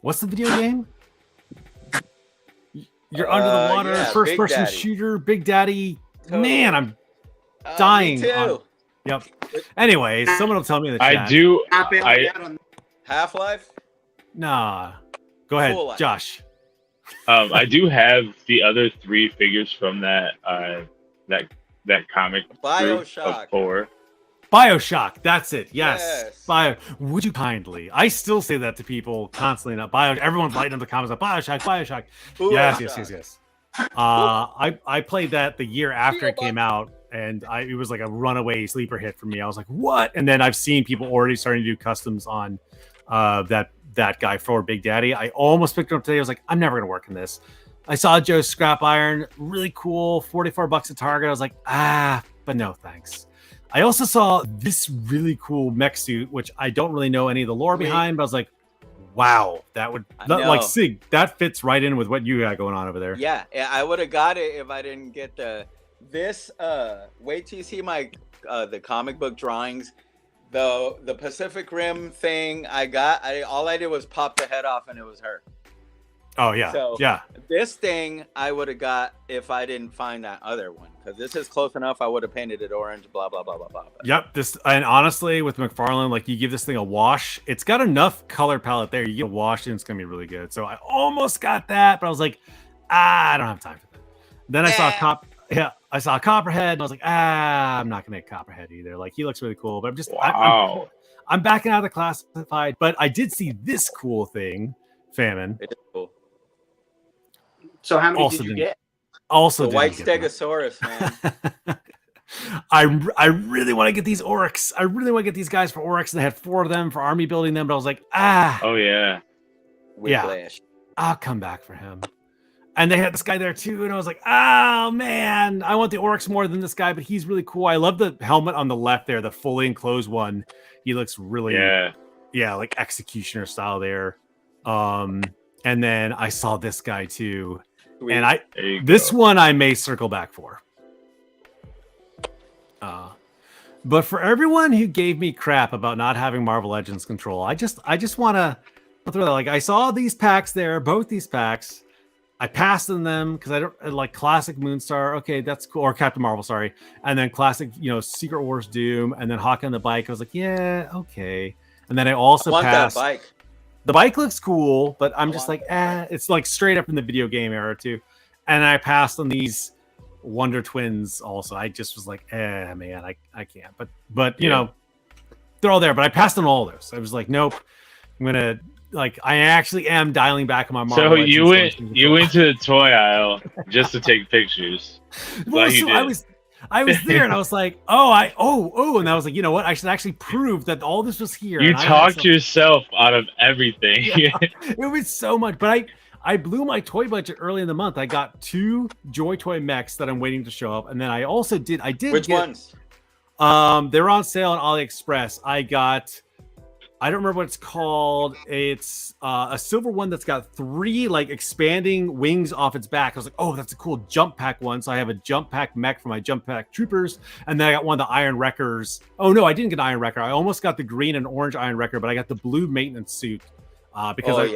What's the video game? You're under the water, first person shooter, Big Daddy. Totally. Man, I'm dying. Yep. Anyway, someone will tell me in the chat. Half-Life? Nah. Go ahead, Josh. I do have the other 3 figures from that comic Bioshock of 4. Bioshock, that's it. Yes. Would you kindly? I still say that to people constantly. Not Bioshock. Everyone's lighting up the comments like Bioshock. Yes. I played that the year after it came out, and it was like a runaway sleeper hit for me. I was like, what? And then I've seen people already starting to do customs on that guy for Big Daddy. I almost picked it up today. I was like, I'm never gonna work in this. I saw Joe's Scrap Iron, really cool, $44 at Target. I was like, but no thanks. I also saw this really cool mech suit, which I don't really know any of the lore behind, but I was like, wow, that would like Sig, that fits right in with what you got going on over there. Yeah, I would have got it if I didn't get this. Wait till you see my the comic book drawings. The Pacific Rim thing all I did was pop the head off and it was her. Oh yeah. So yeah. this thing I would have got if I didn't find that other one, because this is close enough. I would have painted it orange. Blah blah blah blah blah. Yep. This, and honestly, with McFarlane, like you give this thing a wash, it's got enough color palette there. You get a wash and it's gonna be really good. So I almost got that, but I was like, I don't have time for that. Then I saw Copperhead, and I was like, I'm not gonna make Copperhead either. Like he looks really cool, but I'm just I'm backing out of the classified. But I did see this cool thing, Famine. It is cool. So how many did you get? Also, the white Stegosaurus, man. I really want to get these Oryx. I really want to get these guys for Oryx. And they had 4 of them for army building them, but I was like, Oh yeah. Whiplash. I'll come back for him. And they had this guy there too, and I was like, oh man, I want the Oryx more than this guy, but he's really cool. I love the helmet on the left there, the fully enclosed one. He looks really like executioner style there. And then I saw this guy too. Sweet. And this one I may circle back for. But for everyone who gave me crap about not having Marvel Legends control, I just want to throw that. Like I saw these packs there, both these packs. I passed on them because I don't like classic Moonstar. Okay, that's cool. Or Captain Marvel, sorry. And then classic, Secret Wars Doom, and then Hawk on the bike. I was like, yeah, okay. And then I also passed. That bike. The bike looks cool, but I'm just like, it's like straight up in the video game era too. And I passed on these Wonder Twins also. I just was like, man, I can't. But you know, they're all there. But I passed on all those. I was like, nope. I'm gonna I actually am dialing back on my Marvel. So you went to the toy aisle just to take pictures. Well, so I was there and I was like, and I was like, you know what? I should actually prove that all this was here. You talked yourself out of everything. Yeah, it was so much, but I blew my toy budget early in the month. I got 2 Joy Toy mechs that I'm waiting to show up, and then I also did. Which ones? They're on sale on AliExpress. I don't remember what it's called. It's a silver one that's got 3 expanding wings off its back. I was like, oh, that's a cool jump pack one. So I have a jump pack mech for my jump pack troopers. And then I got one of the Iron Wreckers. Oh no, I didn't get Iron Wrecker. I almost got the green and orange Iron Wrecker, but I got the blue maintenance suit because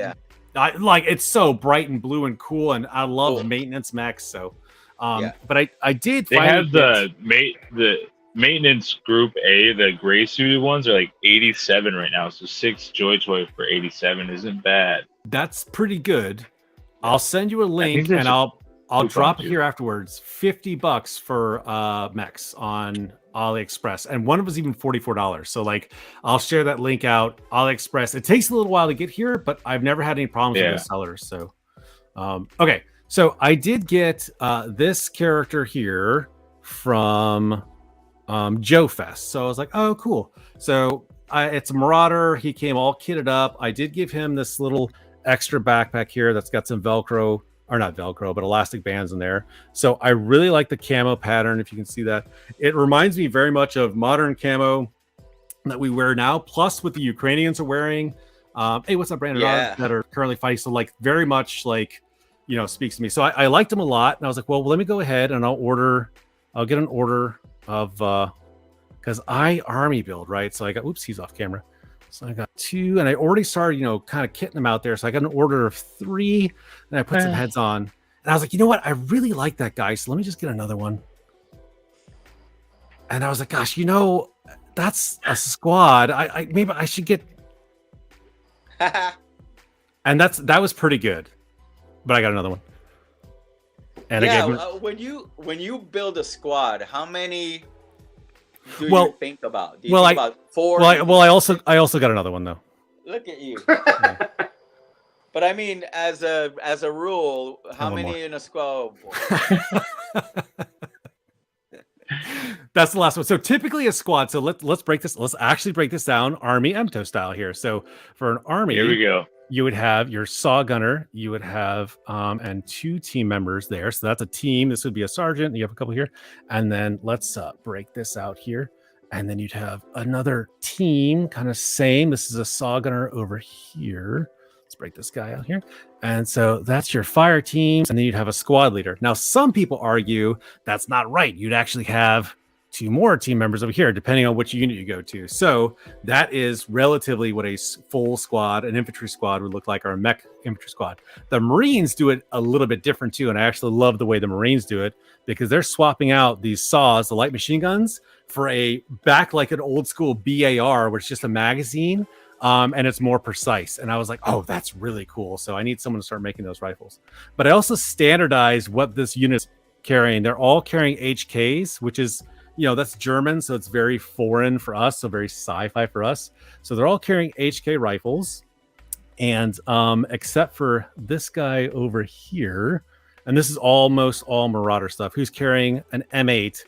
I it's so bright and blue and cool, and I love maintenance mechs. So, but I did. They have the Maintenance Group A, the gray suited ones are like 87 right now. So 6 Joy Toy for 87 isn't bad. That's pretty good. I'll send you a link and I'll drop it here afterwards. $50 for mechs on AliExpress, and one of them was even $44. So I'll share that link out. AliExpress. It takes a little while to get here, but I've never had any problems with the sellers. So okay, so I did get this character here from Joe Fest. So I was like, oh, cool. So it's a Marauder. He came all kitted up. I did give him this little extra backpack here that's got some Velcro, or not Velcro, but elastic bands in there. So I really like the camo pattern, if you can see that. It reminds me very much of modern camo that we wear now, plus what the Ukrainians are wearing. Hey, what's up, Brandon? That are currently fighting. So very much speaks to me. So I liked him a lot. And I was like, well, let me go ahead and I'll get an order of because I army build, right? So I got he's off camera. So I got 2, and I already started kind of kitting them out there. So I got an order of 3, and I put some heads on, and I was like, you know what, I really like that guy, so let me just get another one. And I was like, gosh, that's a squad. I maybe I should get and that was pretty good, but I got another one. And when you build a squad, how many do you think about? Do you think about 4? I also got another one though. Look at you. But I mean, as a rule, how many in a squad? That's the last one. So typically a squad. So let's break this. Let's actually break this down, Army Emto style here. So for an army, here we go. You would have your saw gunner, you would have and 2 team members there. So that's a team. This would be a sergeant. You have a couple here. And then let's break this out here. And then you'd have another team, kind of same. This is a saw gunner over here. Let's break this guy out here. And so that's your fire teams. And then you'd have a squad leader. Now, some people argue that's not right. You'd actually have 2 more team members over here, depending on which unit you go to. So that is relatively what a full squad, an infantry squad would look like, or a mech infantry squad. The Marines do it a little bit different too, and I actually love the way the Marines do it because they're swapping out these saws, the light machine guns, for a back like an old school BAR, which is just a magazine, and it's more precise. And I was like, oh, that's really cool. So I need someone to start making those rifles. But I also standardized what this unit's carrying. They're all carrying HKs, which is, that's German, so it's very foreign for us, so very sci-fi for us. So they're all carrying HK rifles, and except for this guy over here, and this is almost all Marauder stuff, who's carrying an M8,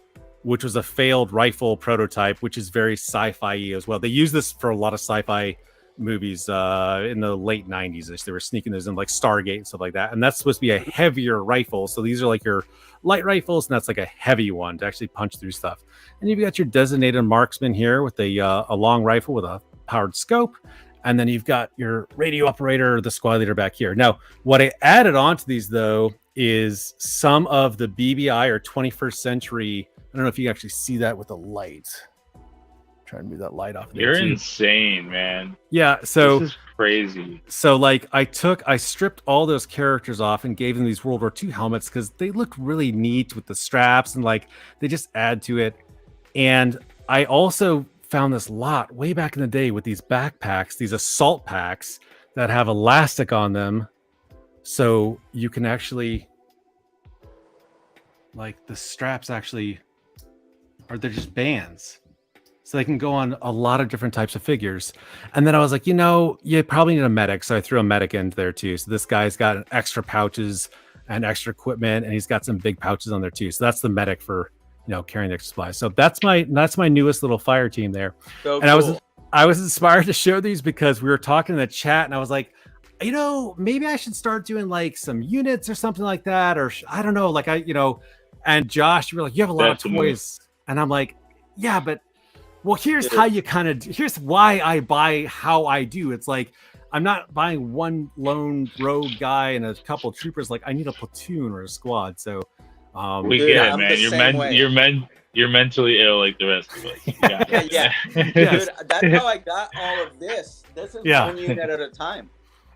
which was a failed rifle prototype, which is very sci-fi as well. They use this for a lot of sci-fi movies in the late 90s. They were sneaking those in, like Stargate and stuff like that. And that's supposed to be a heavier rifle. So these are like your light rifles, and that's like a heavy one to actually punch through stuff. And you've got your designated marksman here with a long rifle with a powered scope. And then you've got your radio operator, the squad leader back here. Now, what I added onto these, though, is some of the BBI or 21st century. I don't know if you can actually see that with the light. Try and move that light off. You're insane, man. Yeah, so this is crazy. So like I stripped all those characters off and gave them these World War II helmets because they look really neat with the straps, and like they just add to it. And I also found this lot way back in the day with these backpacks, these assault packs that have elastic on them, so you can actually, like, the straps actually are, they're just bands. So they can go on a lot of different types of figures. And then I was like, you probably need a medic. So I threw a medic in there too. So this guy's got extra pouches and extra equipment, and he's got some big pouches on there too. So that's the medic for, carrying the extra supplies. So that's my newest little fire team there. So and cool. I was inspired to show these because we were talking in the chat, and I was like, maybe I should start doing like some units or something like that. Or I don't know, like and Josh, you were like, you have a lot of toys. And I'm like, yeah, but well, here's why I buy how I do. It's like, I'm not buying one lone rogue guy and a couple of troopers. Like, I need a platoon or a squad. So we get it, man. You're mentally ill like the rest of us. Yeah. Dude, that's how I got all of this. This is one unit at a time.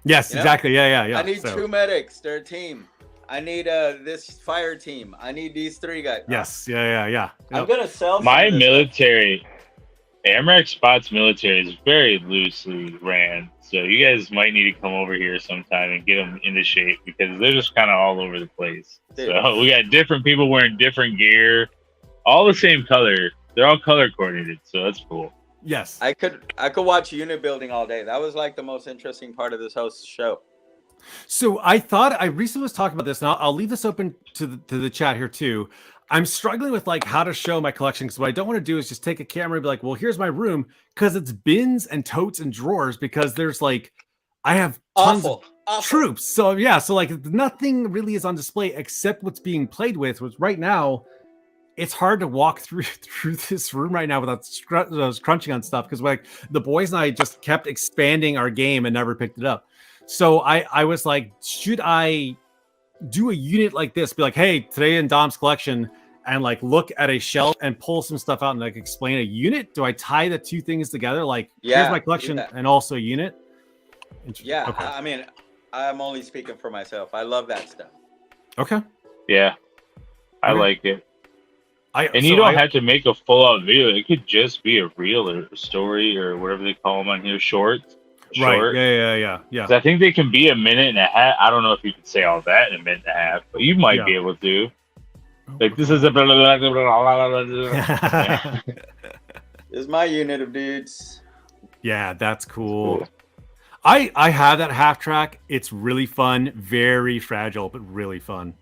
Yes, exactly. Yeah. I need 2 medics. They're a team. I need this fire team. I need these 3 guys. Yes. Yeah. Yep. I'm gonna sell my military. Amrex Spot's military is very loosely ran, so you guys might need to come over here sometime and get them into shape because they're just kind of all over the place. Dude. So we got different people wearing different gear, all the same color. They're all color coordinated, so that's cool. Yes, I could watch unit building all day. That was like the most interesting part of this whole show. So I recently was talking about this, and I'll leave this open to the chat here too. I'm struggling with like how to show my collection, because what I don't want to do is just take a camera and be like, well, here's my room, because it's bins and totes and drawers, because there's like, I have tons of troops. So yeah, so like nothing really is on display except what's being played with, which right now, it's hard to walk through this room right now without crunching on stuff, because like the boys and I just kept expanding our game and never picked it up. So I was like, should I do a unit like this, be like, hey, today in Dom's collection, and like look at a shelf and pull some stuff out and like explain a unit? Do I tie the 2 things together? Like, here's my collection and also a unit? Yeah, okay. I mean, I'm only speaking for myself. I love that stuff. Okay. Yeah, I like it. You don't have to make a full-out video. It could just be a reel or a story or whatever they call them on here, shorts. Right. Yeah. I think they can be a minute and a half. I don't know if you could say all that in a minute and a half, but you might be able to. Like, this is a blah, blah, blah, blah, blah. This is my unit of dudes. Yeah, that's cool. I have that half track. It's really fun, very fragile, but really fun.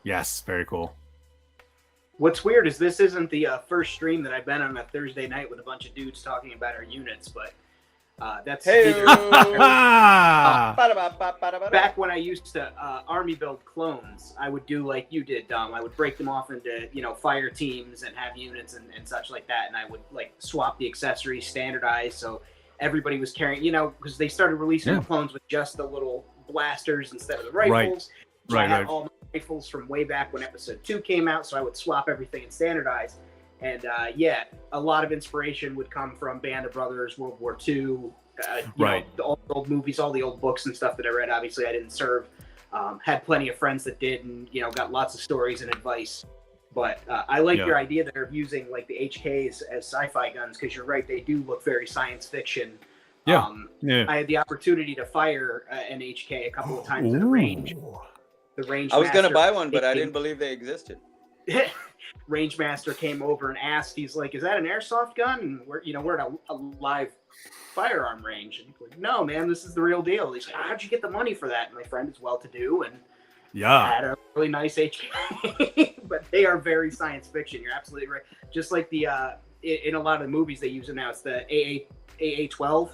Yes, very cool. What's weird is this isn't the first stream that I've been on a Thursday night with a bunch of dudes talking about our units, but that's back when I used to army build clones. I would do like you did, Dom. I would break them off into fire teams and have units and such like that, and I would like swap the accessories, standardize, so everybody was carrying, because they started releasing clones with just the little blasters instead of the rifles. Right. All my rifles from way back when Episode 2 came out, so I would swap everything and standardize. And yeah, a lot of inspiration would come from Band of Brothers, World War II, right? All the old movies, all the old books and stuff that I read. Obviously, I didn't serve. Had plenty of friends that did, and got lots of stories and advice. But I like your idea there of using like the HKs as sci-fi guns, because you're right, they do look very science fiction. Yeah. I had the opportunity to fire an HK a couple of times at a range. The range. I was going to buy one, but I didn't believe they existed. Range master came over and asked, he's like, "Is that an airsoft gun?" And we're at a live firearm range. And he's like, "No, man, this is the real deal." He's like, "How'd you get the money for that?" And my friend is well-to-do and had a really nice HK. But they are very science fiction. You're absolutely right. Just like the in a lot of the movies they use it now, it's the AA-12.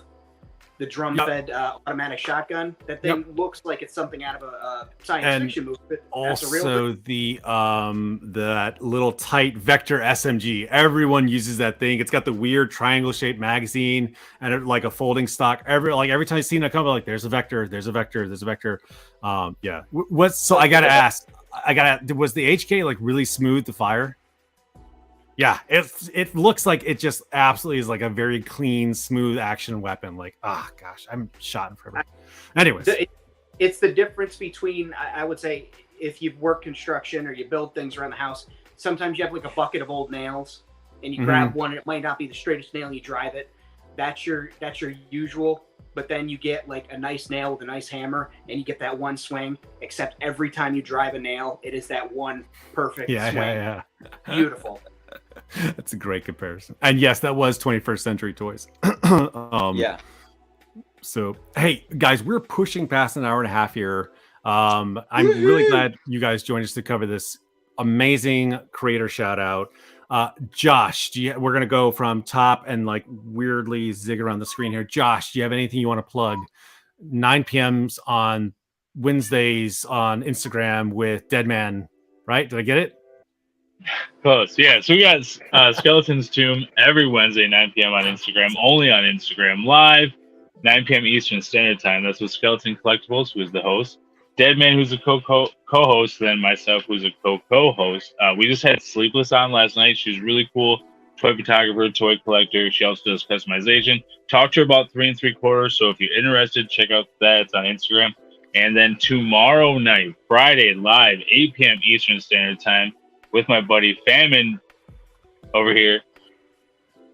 The drum-fed automatic shotgun. That thing looks like it's something out of a science fiction movie. But also, the that little tight Vector SMG. Everyone uses that thing. It's got the weird triangle-shaped magazine and like a folding stock. Every time I see it come, like there's a Vector, there's a Vector, there's a Vector. Yeah. I gotta ask. Was the HK like really smooth to fire? Yeah, it looks like it just absolutely is like a very clean, smooth action weapon. Like, gosh, I'm shot in forever. Anyways, it's the difference between, I would say, if you've worked construction or you build things around the house, sometimes you have like a bucket of old nails and you grab one and it might not be the straightest nail and you drive it. That's your usual. But then you get like a nice nail with a nice hammer and you get that one swing, except every time you drive a nail, it is that one perfect swing. Yeah. Beautiful. That's a great comparison. And yes, that was 21st Century Toys. Yeah. So, hey, guys, we're pushing past an hour and a half here. I'm really glad you guys joined us to cover this amazing creator shout out. Josh, we're going to go from top and like weirdly zig around the screen here. Josh, do you have anything you want to plug? 9 p.m.s on Wednesdays on Instagram with Deadman, right? Did I get it? Close, yeah. So we got Skeleton's Tomb every Wednesday, 9 p.m. on Instagram, only on Instagram Live, 9 p.m. Eastern Standard Time. That's with Skeleton Collectibles, who is the host. Deadman, who's a co-host, then myself, who's a co-host. We just had Sleepless on last night. She's really cool. Toy photographer, toy collector. She also does customization. Talked to her about 3 3/4. So if you're interested, check out that. It's on Instagram. And then tomorrow night, Friday, live, 8 p.m. Eastern Standard Time, with my buddy Famine over here.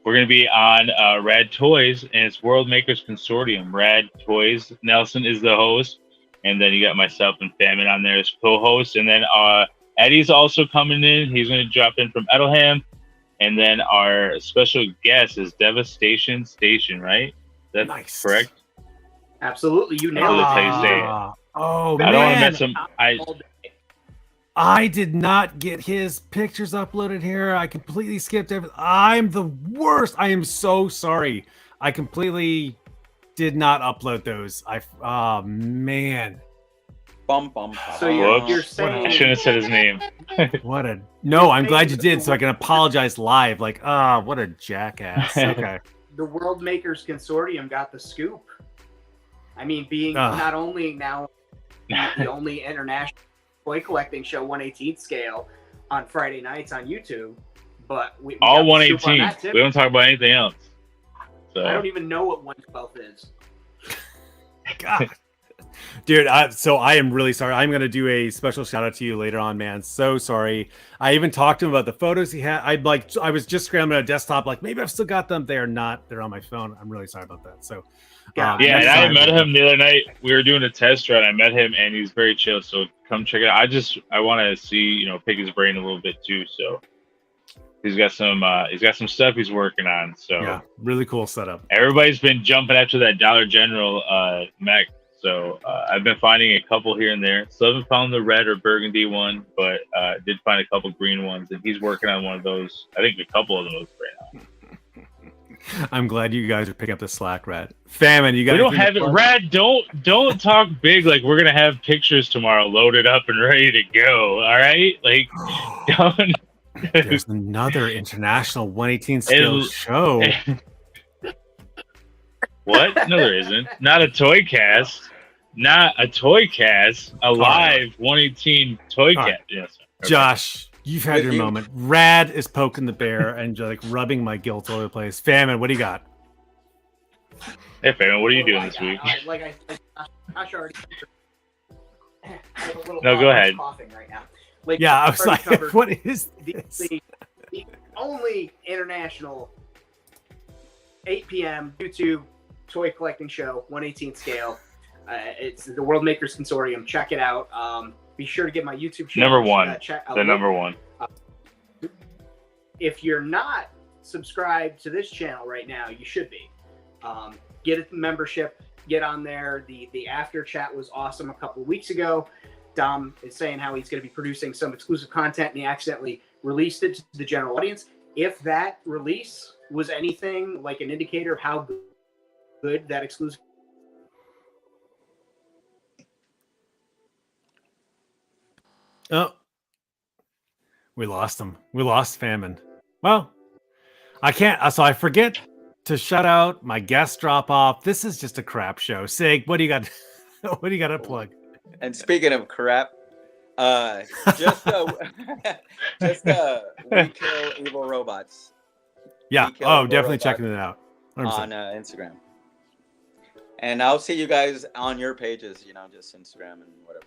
We're going to be on Rad Toys, and it's World Makers Consortium. Rad Toys. Nelson is the host, and then you got myself and Famine on there as co-host. And then Eddie's also coming in. He's going to drop in from Edelham. And then our special guest is Devastation Station, right? That's nice. Correct? Absolutely. You nailed it. Oh, I man. don't want to mess him. I did not get his pictures uploaded here. I completely skipped everything. I'm the worst. I am so sorry. I completely did not upload those. Oh man. So you're saying I shouldn't have said his name. No, I'm glad you did, so I can apologize live. Like, what a jackass. Okay. The World Makers Consortium got the scoop. I mean, being not only now the only international toy collecting show 1/18 scale on Friday nights on YouTube, but we all 1/18. We don't talk about anything else. So. I don't even know what 1/12 is. God, dude. So I am really sorry. I'm gonna do a special shout out to you later on, man. So sorry. I even talked to him about the photos he had. I was just scrambling a desktop. Like maybe I've still got them. They are not. They're on my phone. I'm really sorry about that. So. Yeah, and I met him the other night. We were doing a test run. I met him, and he's very chill. So come check it out. I want to see, pick his brain a little bit too. So he's got some stuff he's working on. So yeah, really cool setup. Everybody's been jumping after that Dollar General mech. So I've been finding a couple here and there. Still haven't found the red or burgundy one, but did find a couple green ones, and he's working on one of those. I think a couple of those right now. I'm glad you guys are picking up the slack, Rad. Famine, you guys. We don't have it, Rad. Don't talk big like we're gonna have pictures tomorrow loaded up and ready to go. All right, like don't. There's another international 1/18 scale show. What? No, there isn't. Not a toy cast. not a toy cast, a right. live 118 toy All cast. right. Yes. Okay. Josh, you've had With your you. moment. Rad is poking the bear and like rubbing my guilt all over the place. Famine, what do you got? Hey, Famine, what are you doing I this got, week? like Josh already. I have a little No, go ahead. coughing right now. Like, Yeah, I was already like, covered what is the, this? the only international 8 p.m. YouTube toy collecting show, 1/18 scale. It's the World Makers Consortium. Check it out. Be sure to get my YouTube channel. Number one. Number one. If you're not subscribed to this channel right now, you should be. Get a membership. Get on there. The after chat was awesome a couple of weeks ago. Dom is saying how he's going to be producing some exclusive content, and he accidentally released it to the general audience. If that release was anything like an indicator of how good that exclusive. Oh, we lost him. We lost Famine. Well, I can't. So I forget to shut out my guest drop off. This is just a crap show. Sig, what do you got? What do you got to plug? And speaking of crap, just We Kill Evil Robots Yeah. We Kill Oh, Evil definitely Robots checking it out. 100%. on Instagram. And I'll see you guys on your pages, just Instagram and whatever.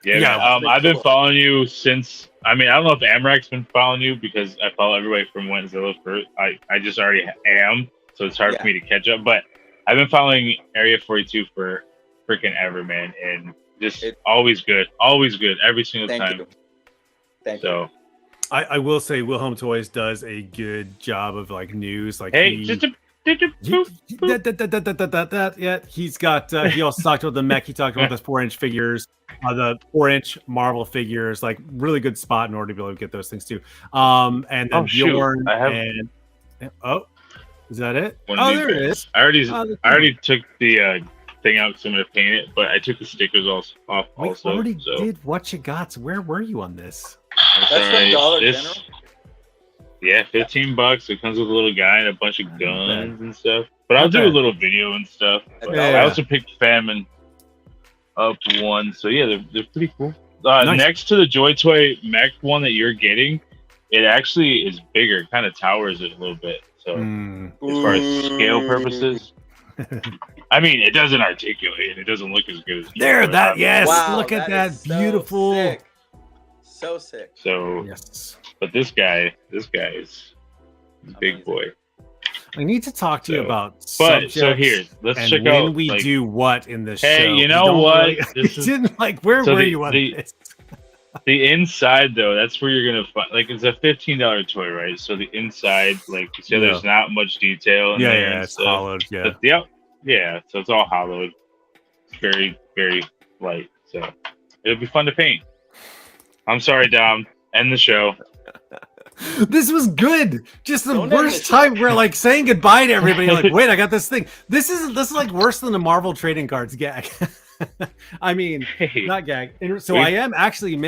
Yeah, I've been following you since. I mean, I don't know if Amrak's been following you because I follow everybody from Wentzillah first. I just already am, so it's hard for me to catch up. But I've been following Area 42 for freaking ever, man, and just always good every single time. Thank you. I will say Wilhelm Toys does a good job of like news. Like hey, yeah, he's got. He also talked about the mech. He talked about the 4-inch figures, the 4-inch Marvel figures. Like really good spot in order to be able to get those things too. And then Bjorn and is that it? Oh, there it is. I already took the thing out because I'm gonna paint it, but I took the stickers off. We also, already did what you got. So where were you on this? That's from Dollar General. Yeah, $15. It comes with a little guy and a bunch of guns and stuff. But I'll do a little video and stuff. I also picked Famine up one, so yeah, they're pretty cool. Nice. Next to the Joy Toy mech one that you're getting, it actually is bigger. Kind of towers it a little bit. So as far as scale purposes, I mean, it doesn't articulate. It doesn't look as good as there. That Wow, look at that beautiful. Sick. So sick. So yes. But this guy is a big boy. I need to talk to you about subjects. But so here, let's check when out when we do what in this show. Hey, you know what? Didn't like where were you on this? The inside though, that's where you're gonna find. Like it's a $15 toy, right? So the inside, like you said, there's not much detail. In there it's hollowed. Yeah. But, so it's all hollowed. It's very, very light. So it'll be fun to paint. I'm sorry, Dom. End the show. This was good. Just the worst time. We're like saying goodbye to everybody. Like, wait, I got this thing. This is like worse than the Marvel trading cards gag. I mean, not gag. And so I am actually making